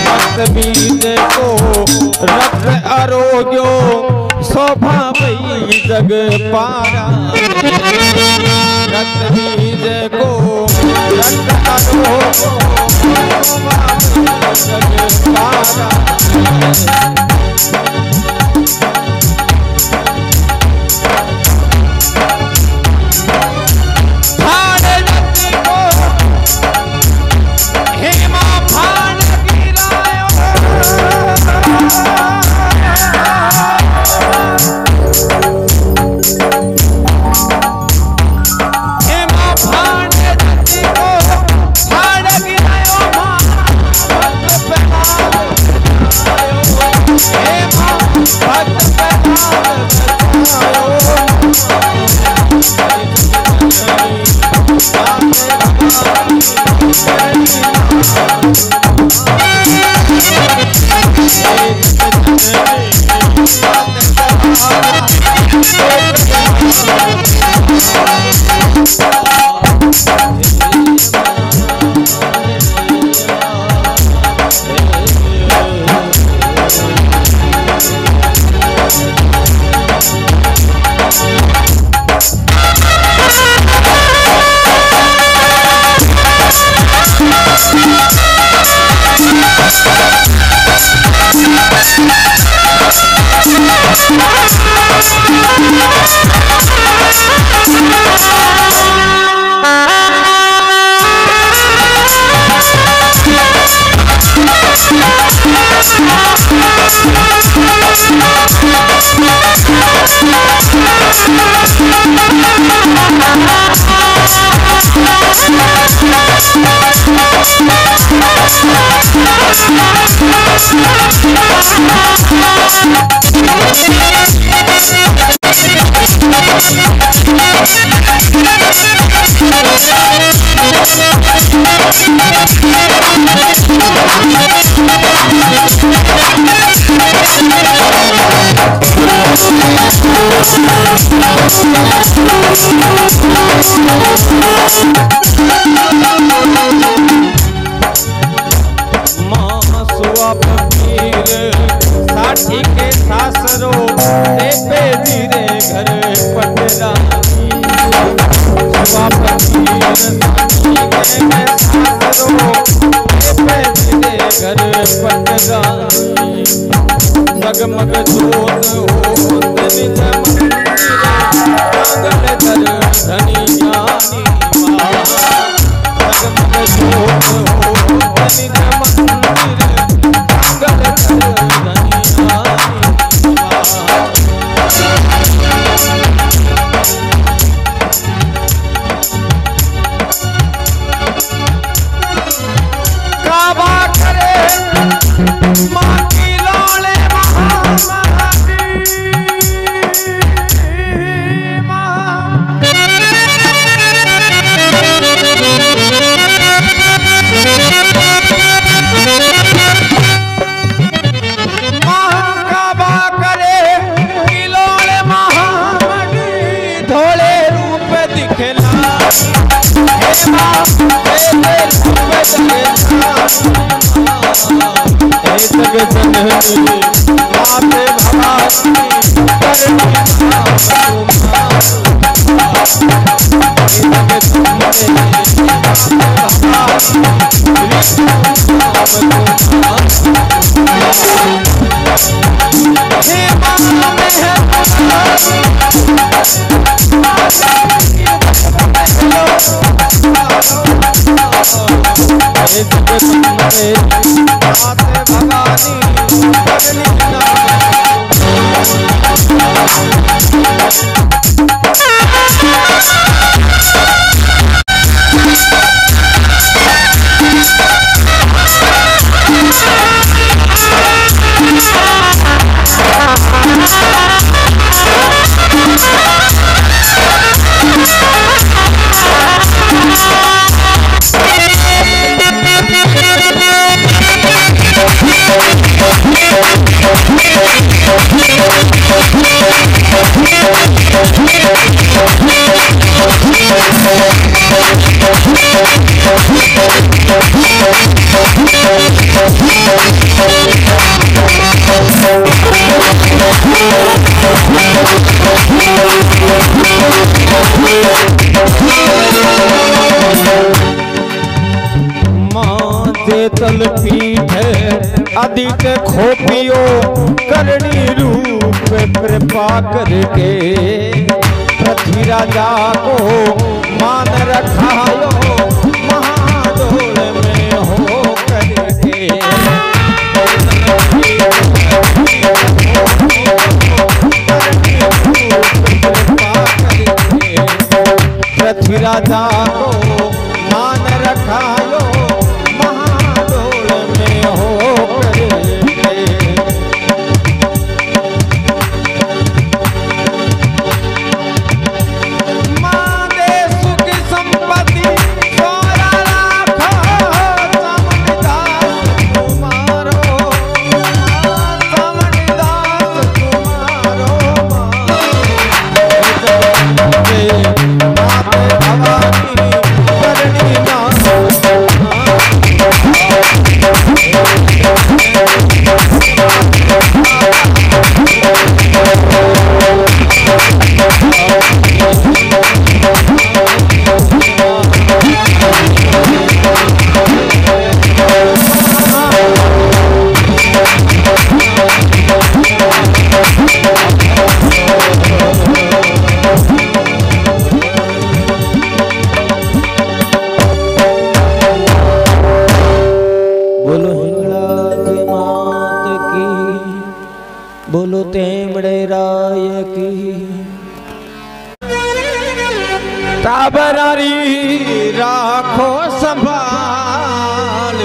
मत बीज को रक्त आरोग्यो शोभा भई जग पारा। रक्त बीज को रक्त आरोग्यो जग पारा। सासरो रे पे धीरे घर पटरानी शिवापति सासरो रे पे धीरे घर पटरानी जगमग जोत होत निज मंदिर कर धनी ज्ञानी माँ जगमग जोत होत निज मंदिर कर धनी ज्ञानी काबा करे माँ की लाले तल पीठ अधिक खोपियो करनी रूप कृपा करके पृथ्वी राजा को मान रखायो महाडोल में हो करके पृथ्वी राजा को मान रखायो बोलो तेमड़े राय की ताबरारी राखो संभाल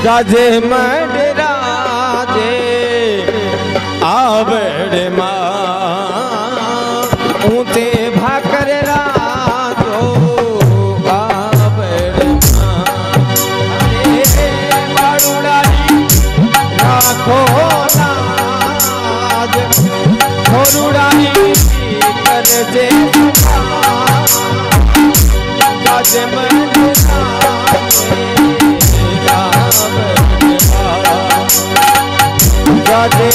जाजे मडराजे आवड़े माँ ऊंचे भाकर राजो आवड़े माँ बाड़ुड़ारी राखो छोरुड़ाई कर जे जाजे जाजे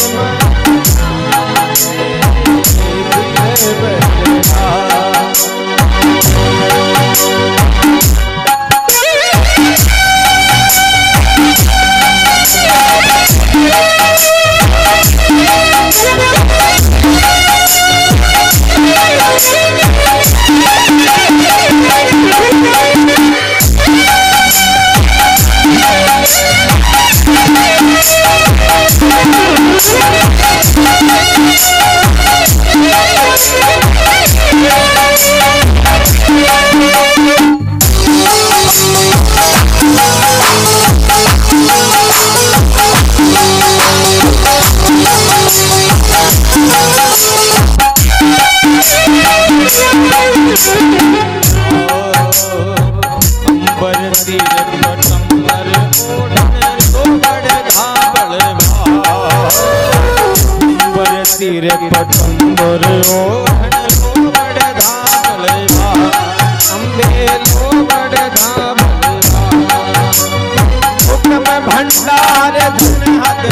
तीर पटुंबर ओ बड़ धाम लया अम्बे लो बड़ धाम हुक्म भंडार धन हद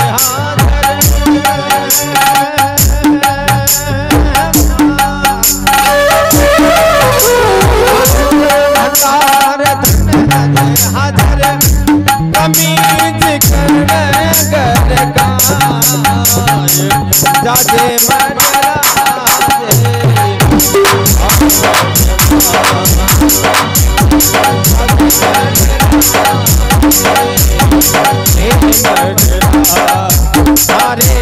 हाजर कमीज कर जाजे सारे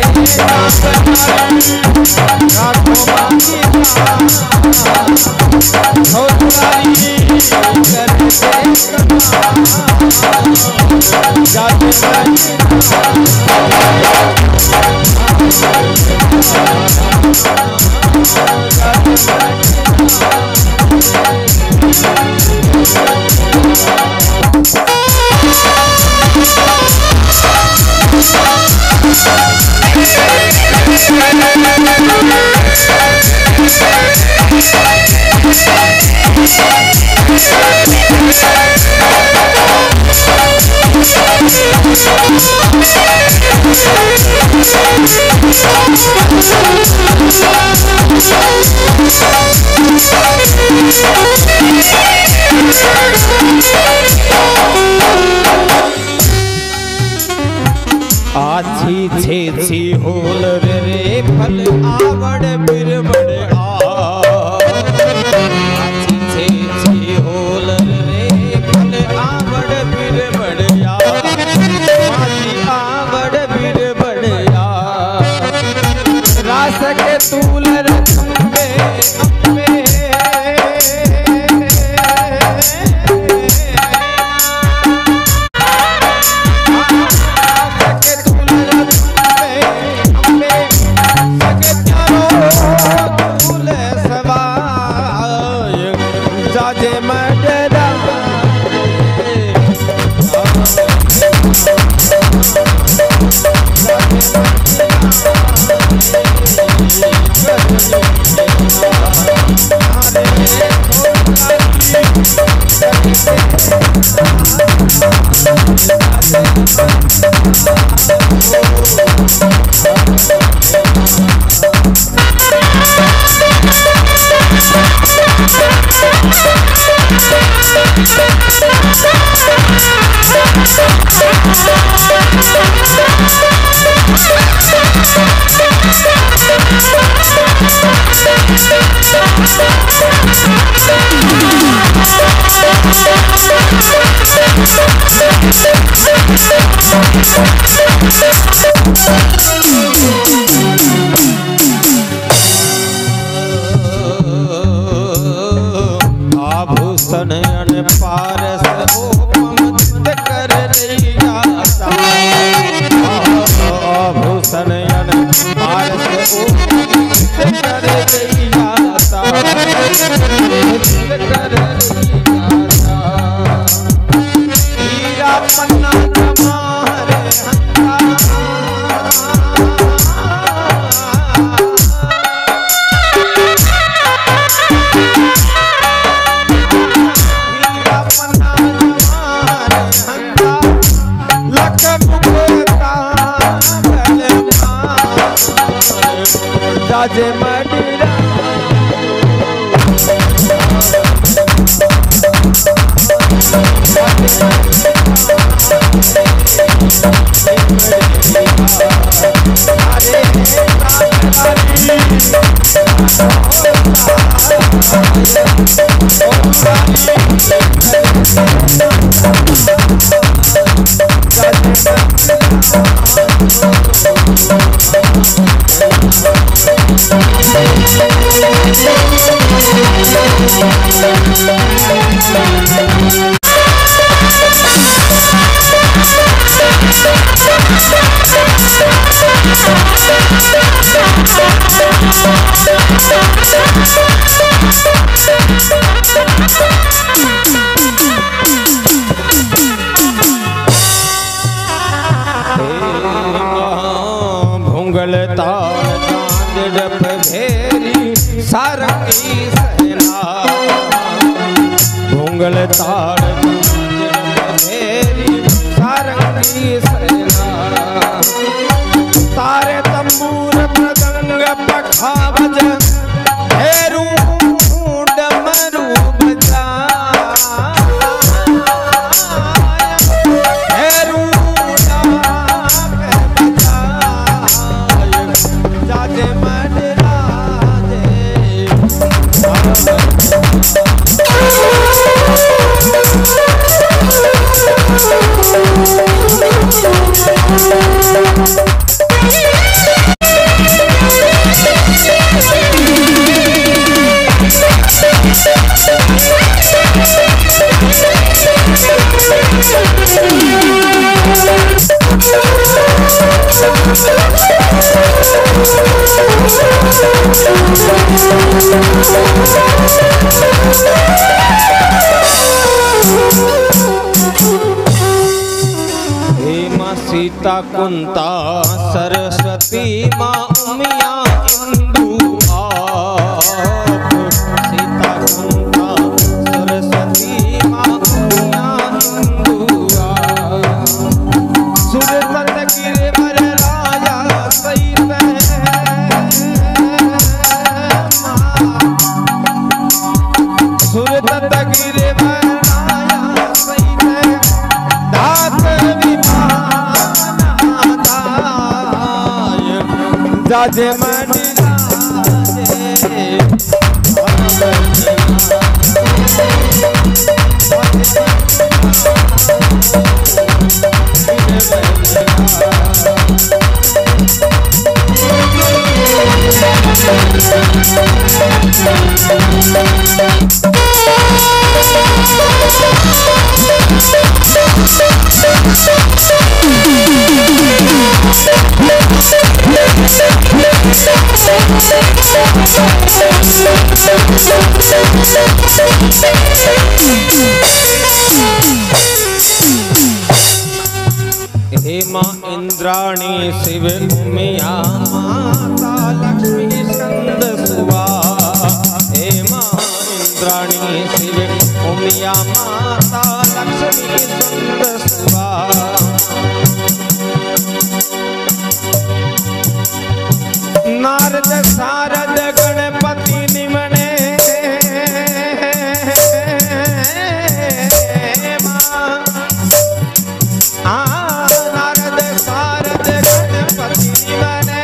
आछी छेछी होल रे फल आवड़ बिरबड़ आछी छेछी होल रे फल आवड़ बिरबड़या माची आवड़ बिरबड़या रास के तूल रखंबे अम्बे आभूषण पारस ओपमत कर लिया आभूषण पारस ओपमत कर लिया कर हीरा पन्ना जमारे जाजे मडरा भूंगल तार चांद मंडप भेरी सारंगी सेना घुंगल ताड़ मंडप भेरी सारंगी सेना तारे तंबूर मृदंग पखावज हेरू डमरू बजा हेरू जाजे मंडराजे सीता कुंता सरस्वती माँ उमिया इंदु आप सीता कुंता सरस्वती माँ उमिया इंदु आप सुरत गिरवर राजा सहित सुरत गिरवर राजा सहित दात जाजे हे माँ इंद्राणी शिव उमिया माता लक्ष्मी स्कंद सुवा हे माँ इंद्राणी शिव उमिया माता लक्ष्मी स्कंद सुवा नारद सारद गणपति निमने नारद सारद गणपति निमने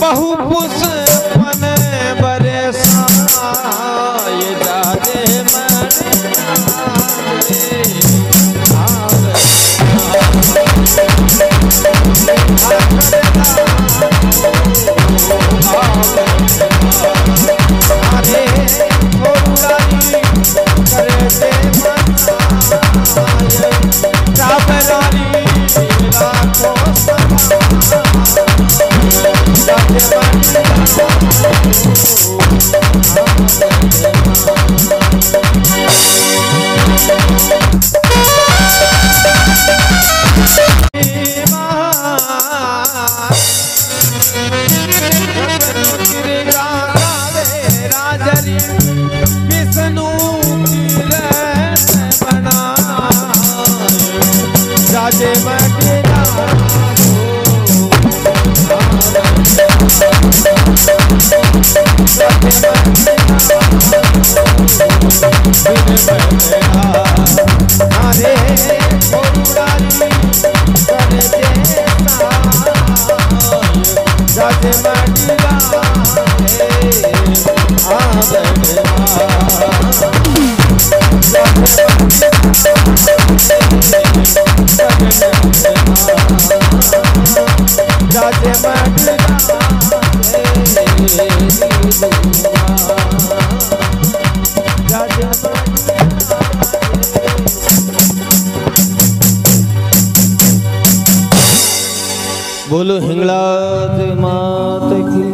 बहु पुष्पन बरसाए जाजे विष्णु बना जाजे बोलो हिंगलाज मात की।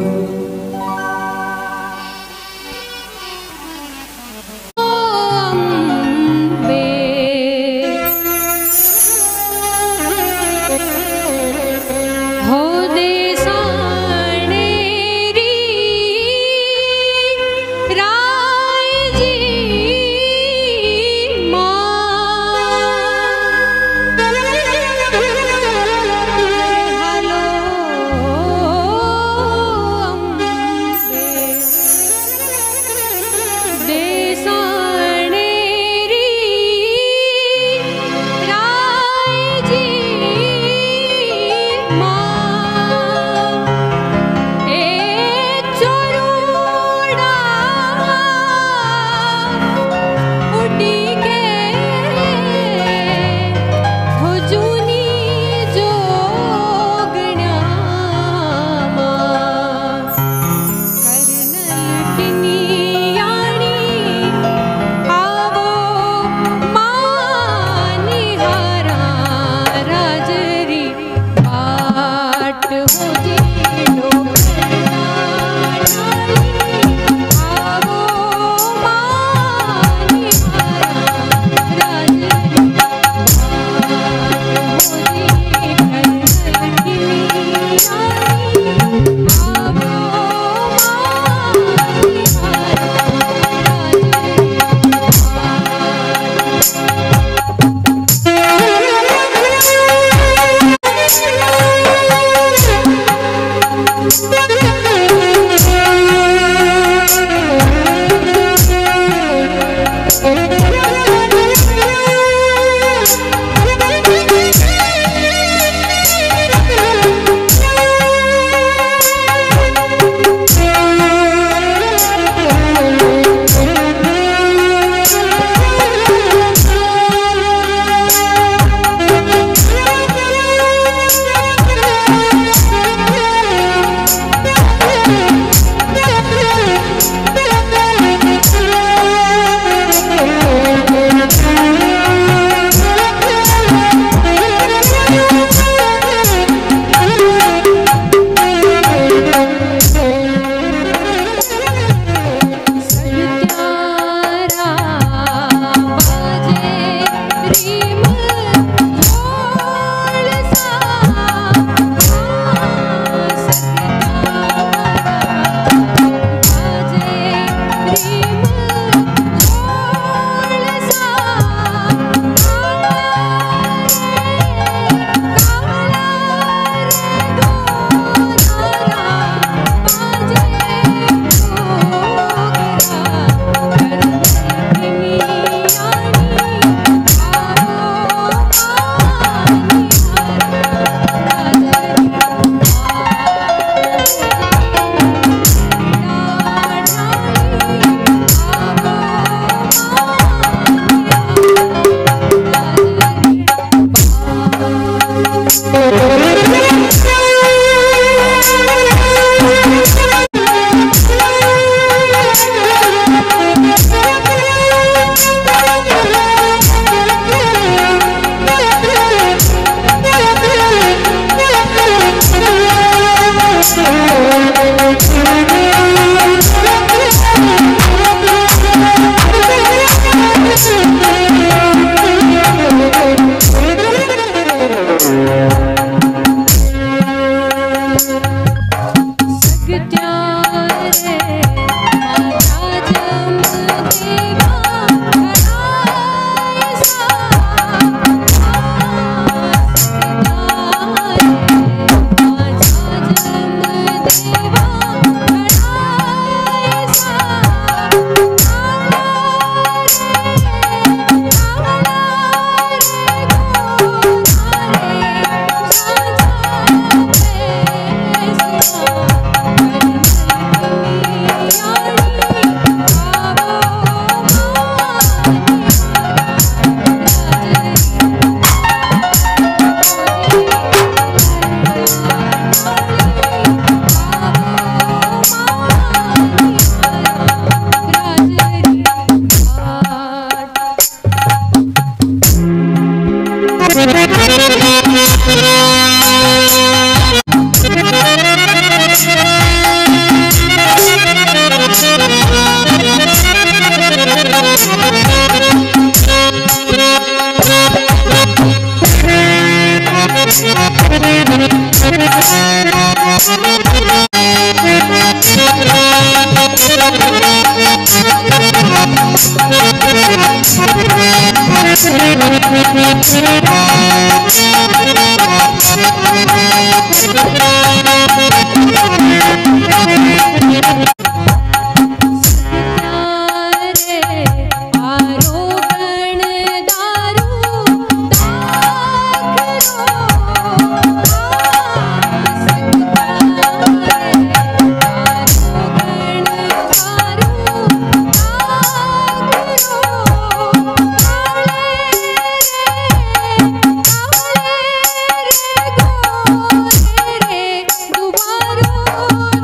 दुबारो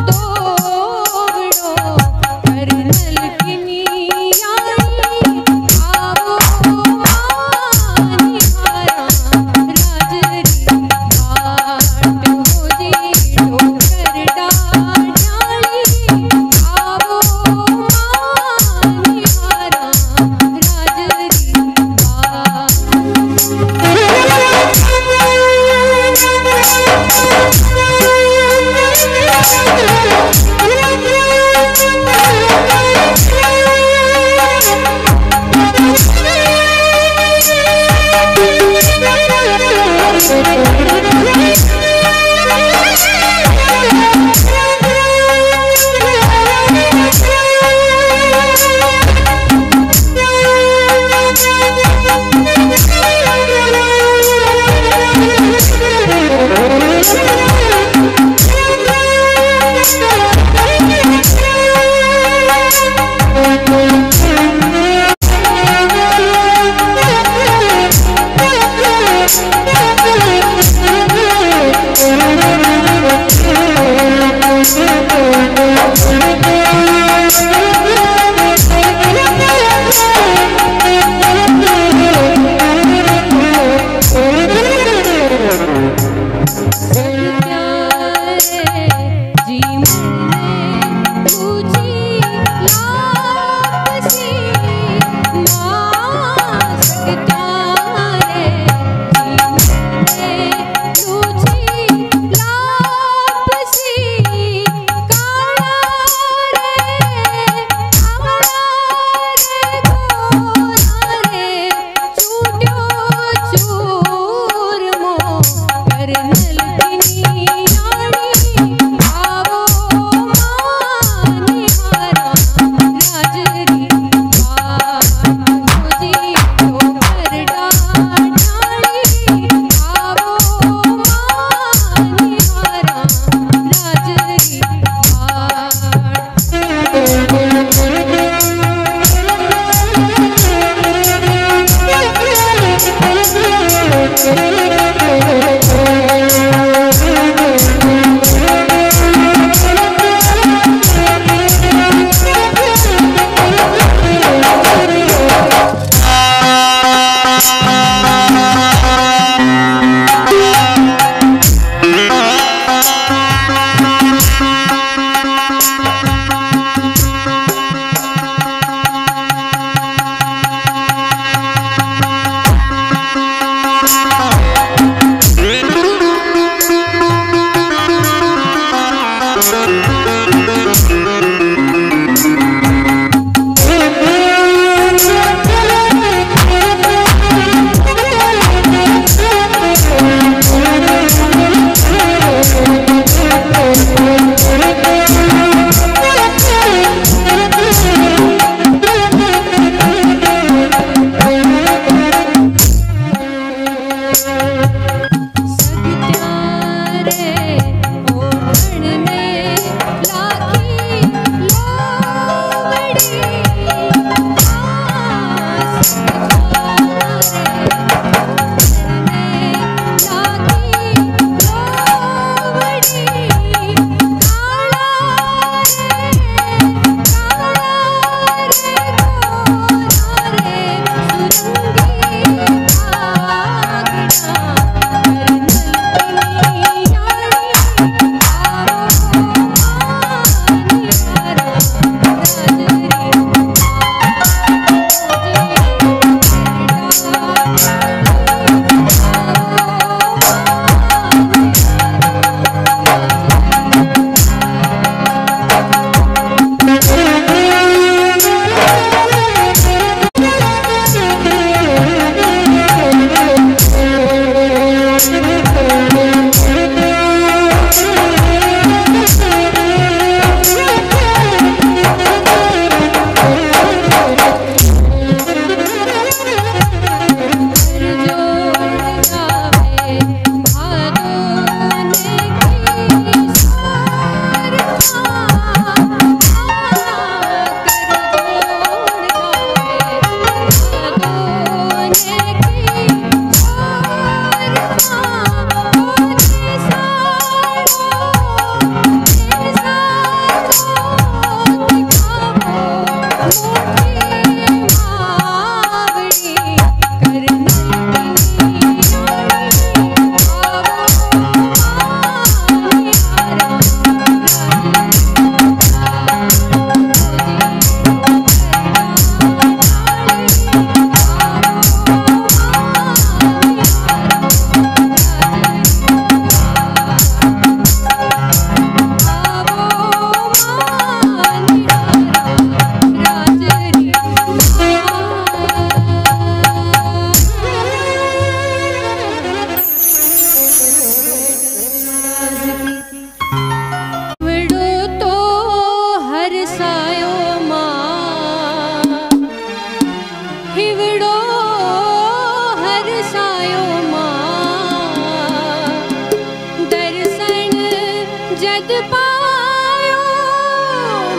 जद पायो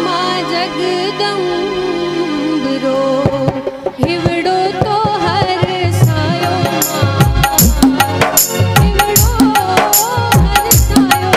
मां जगदम्ब रो हिवड़ो तो हर सायो हिवड़ो हर सायो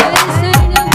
दर्शन जद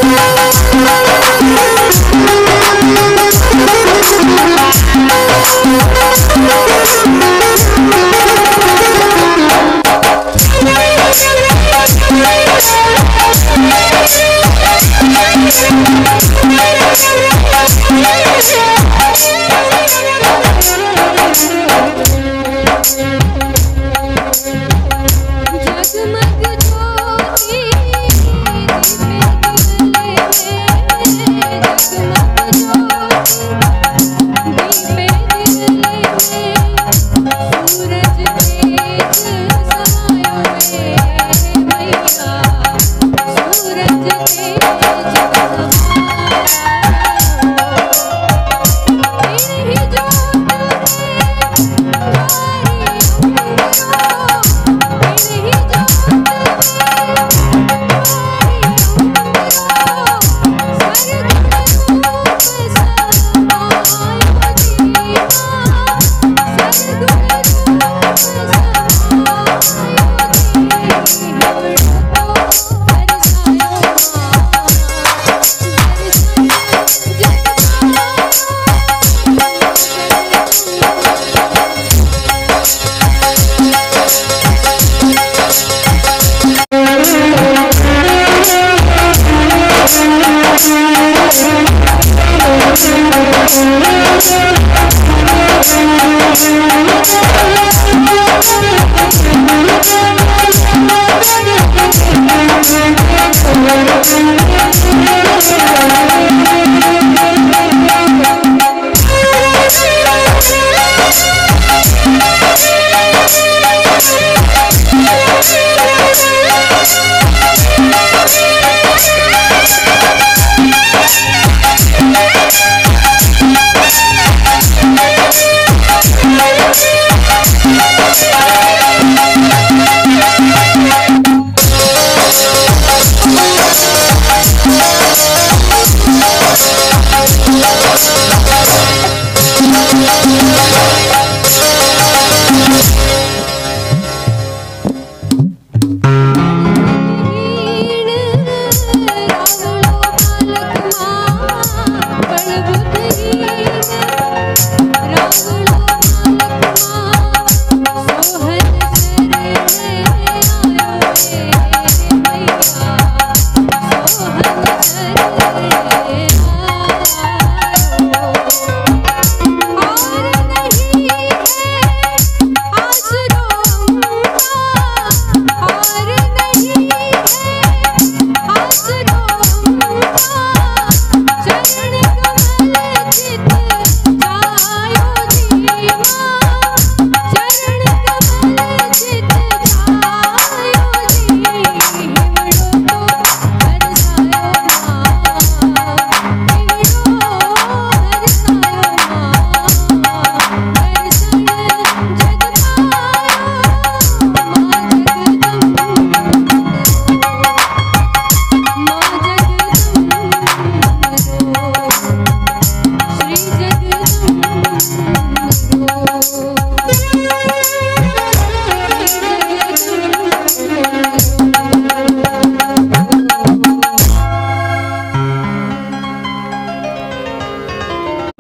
Thank you.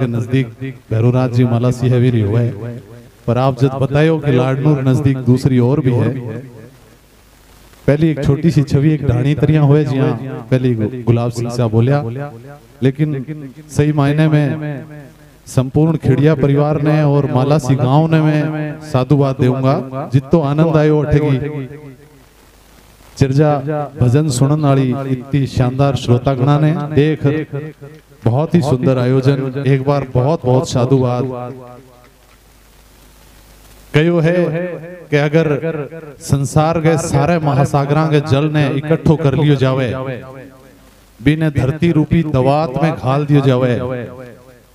नजदीक भैरोनाथ जी माला सी हैवी हुआ है, पर आप जब बतायो कि लाडनूर नजदीक दूसरी और भी है। पहली एक छोटी सी छवि एक ढाणी तरिया हुए जिया पहली गुलाब सिंह साहब बोलिया, लेकिन सही मायने में संपूर्ण खिड़िया परिवार ने और माला सी गांव ने मैं साधुवाद देऊंगा। जितो आनंद आयो अठेगी चिरजा भजन सुनन वाली इतनी शानदार श्रोतागणा ने देख बहुत ही सुंदर आयोजन। एक बार बहुत बहुत साधुवाद। कहो है कि अगर संसार के सारे महासागरा के जल ने इकट्ठो कर लियो जावे, बिने धरती रूपी दवात में घाल दियो जावे,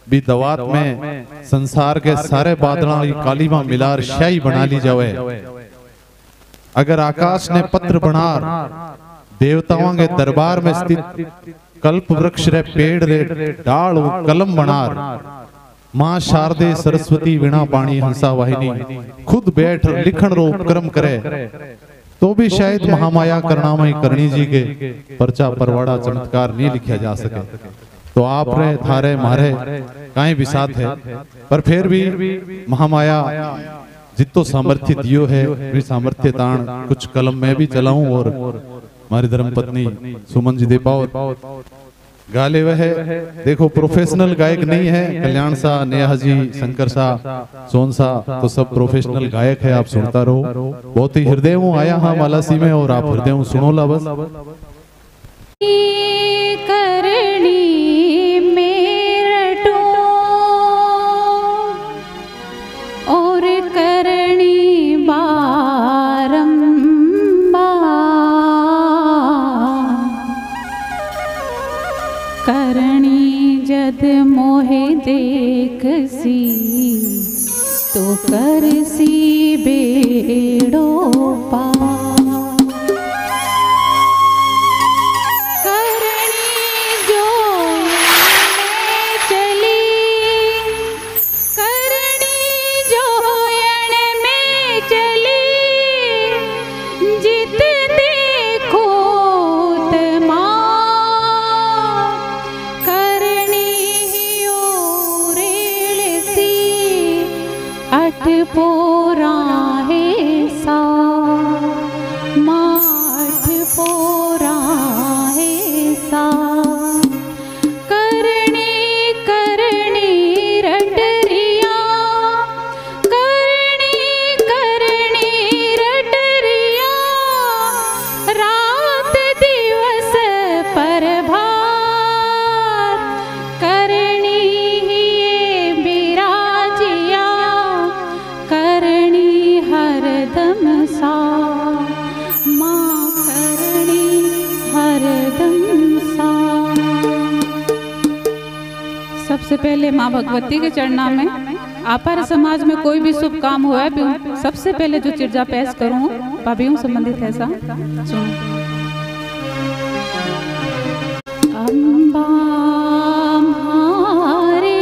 भी दवात में संसार के सारे बादलों की कालीमा मिलार शाही बना ली जावे। अगर आकाश ने पत्र बनार देवताओं के दरबार में स्थित कल्प वृक्ष रे पेड़ रे डाल कलम बनार मां शारदे सरस्वती वीणा पाणी हंसा वाहिनी खुद बैठ लिखण रो उपक्रम करे, तो भी शायद महामाया करुणामयी करणी जी के परचा परवाड़ा चमत्कार नहीं लिखा जा सके। तो आप रे थारे मारे काई भी साथ है, पर फिर भी महामाया जितो सामर्थ्य दियो है वे सामर्थ्य ताण कुछ कलम में भी चलाऊं। और हमारी धर्मपत्नी सुमन जी दे पाओ गाले वह है। देखो प्रोफेशनल गायक नहीं है, कल्याण सा, नेहा जी, शंकर सा, सोन सा, तो सब प्रोफेशनल गायक है। आप सुनता रहो। बहुत ही हृदय हूँ आया हाँ मालासी में, और आप हृदय हूँ सुनो ला बस। करणी मेरटो और करणी बारंबार, करणी जद मोहे देखसी तो करसी बेड़ो पार। सबसे पहले माँ भगवती के चरणा में आपार समाज में कोई भी शुभ काम हुआ है, सबसे पहले जो चिर्जा पेश करूँ भाभीयों संबंधित है सा सुनो। अम्बा हमारे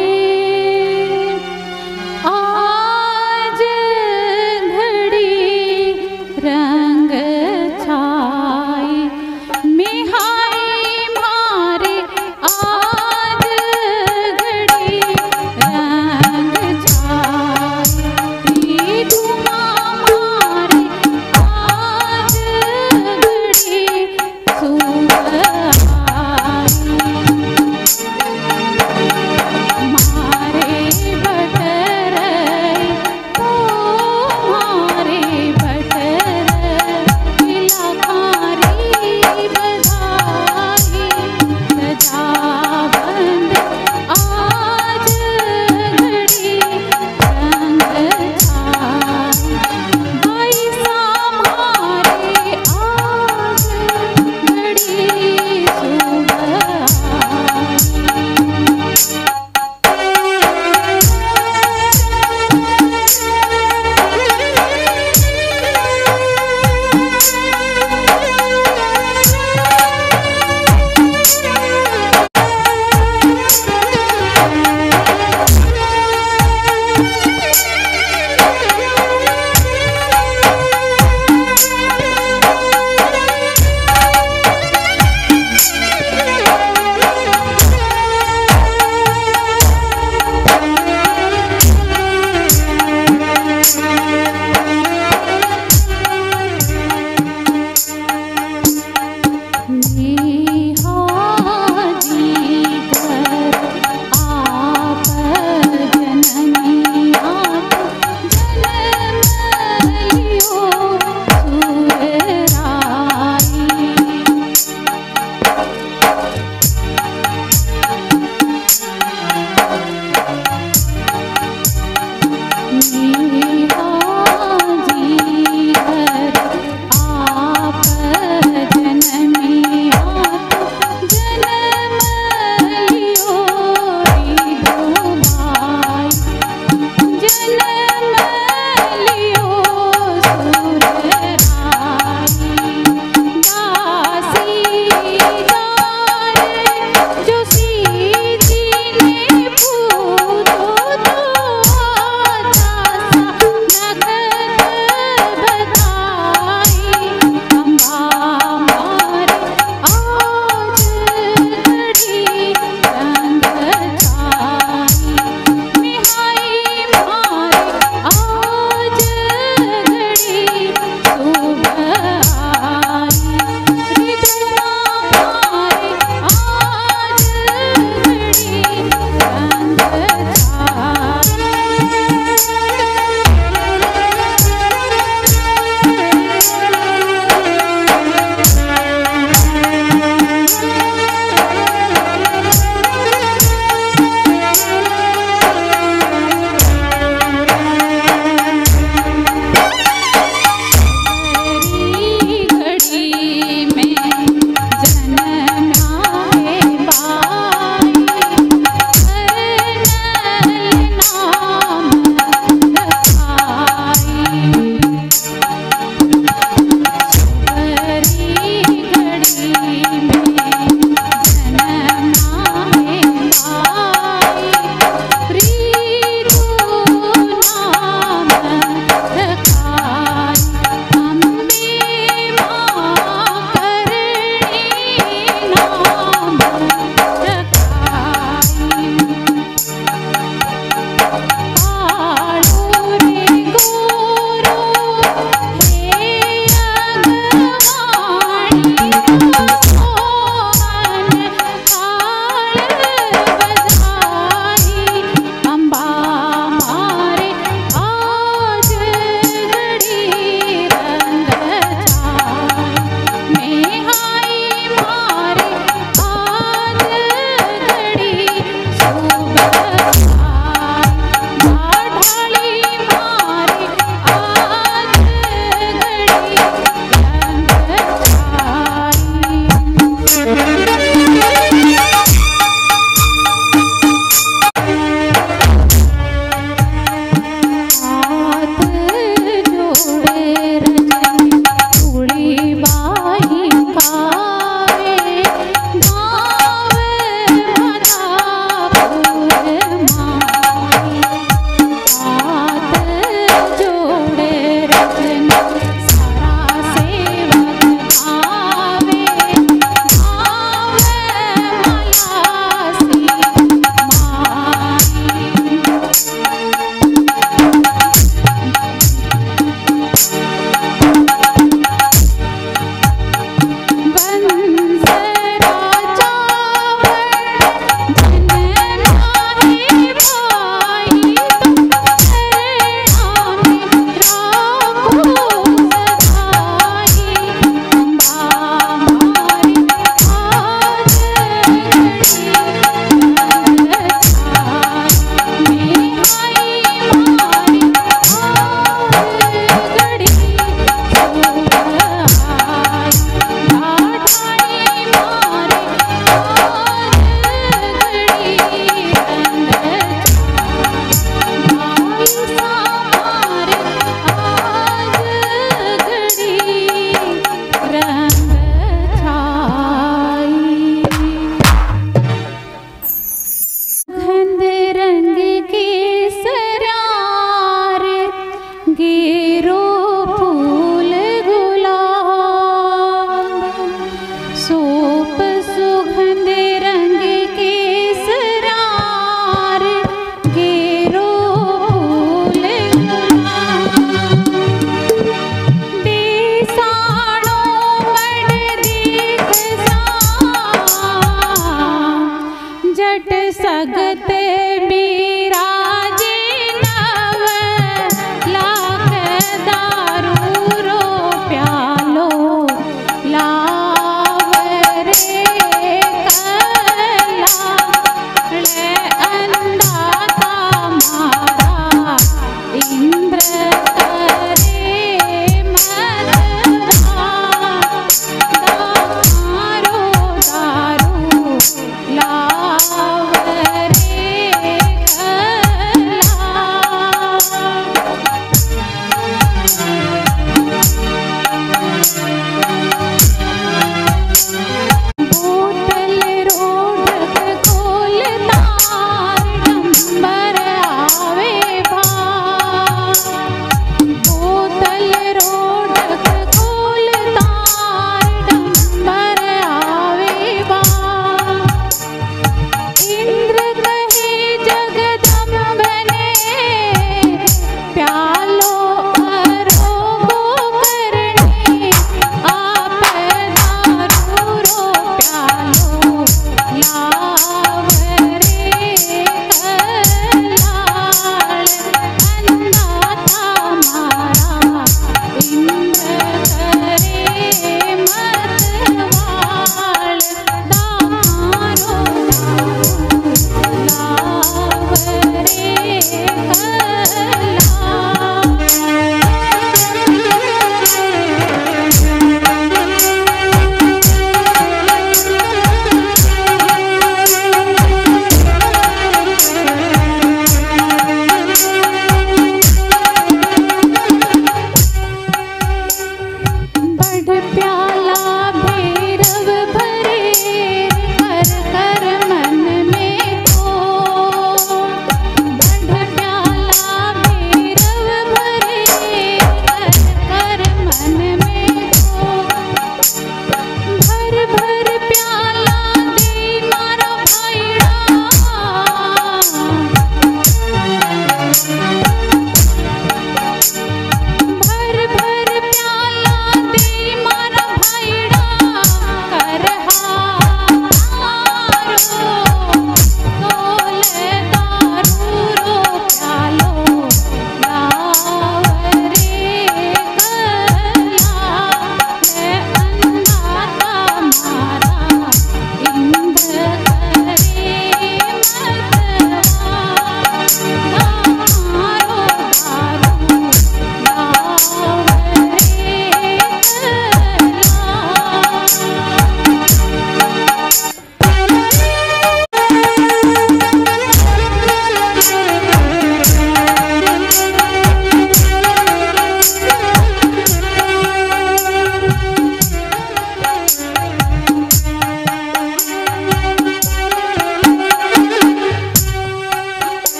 सगते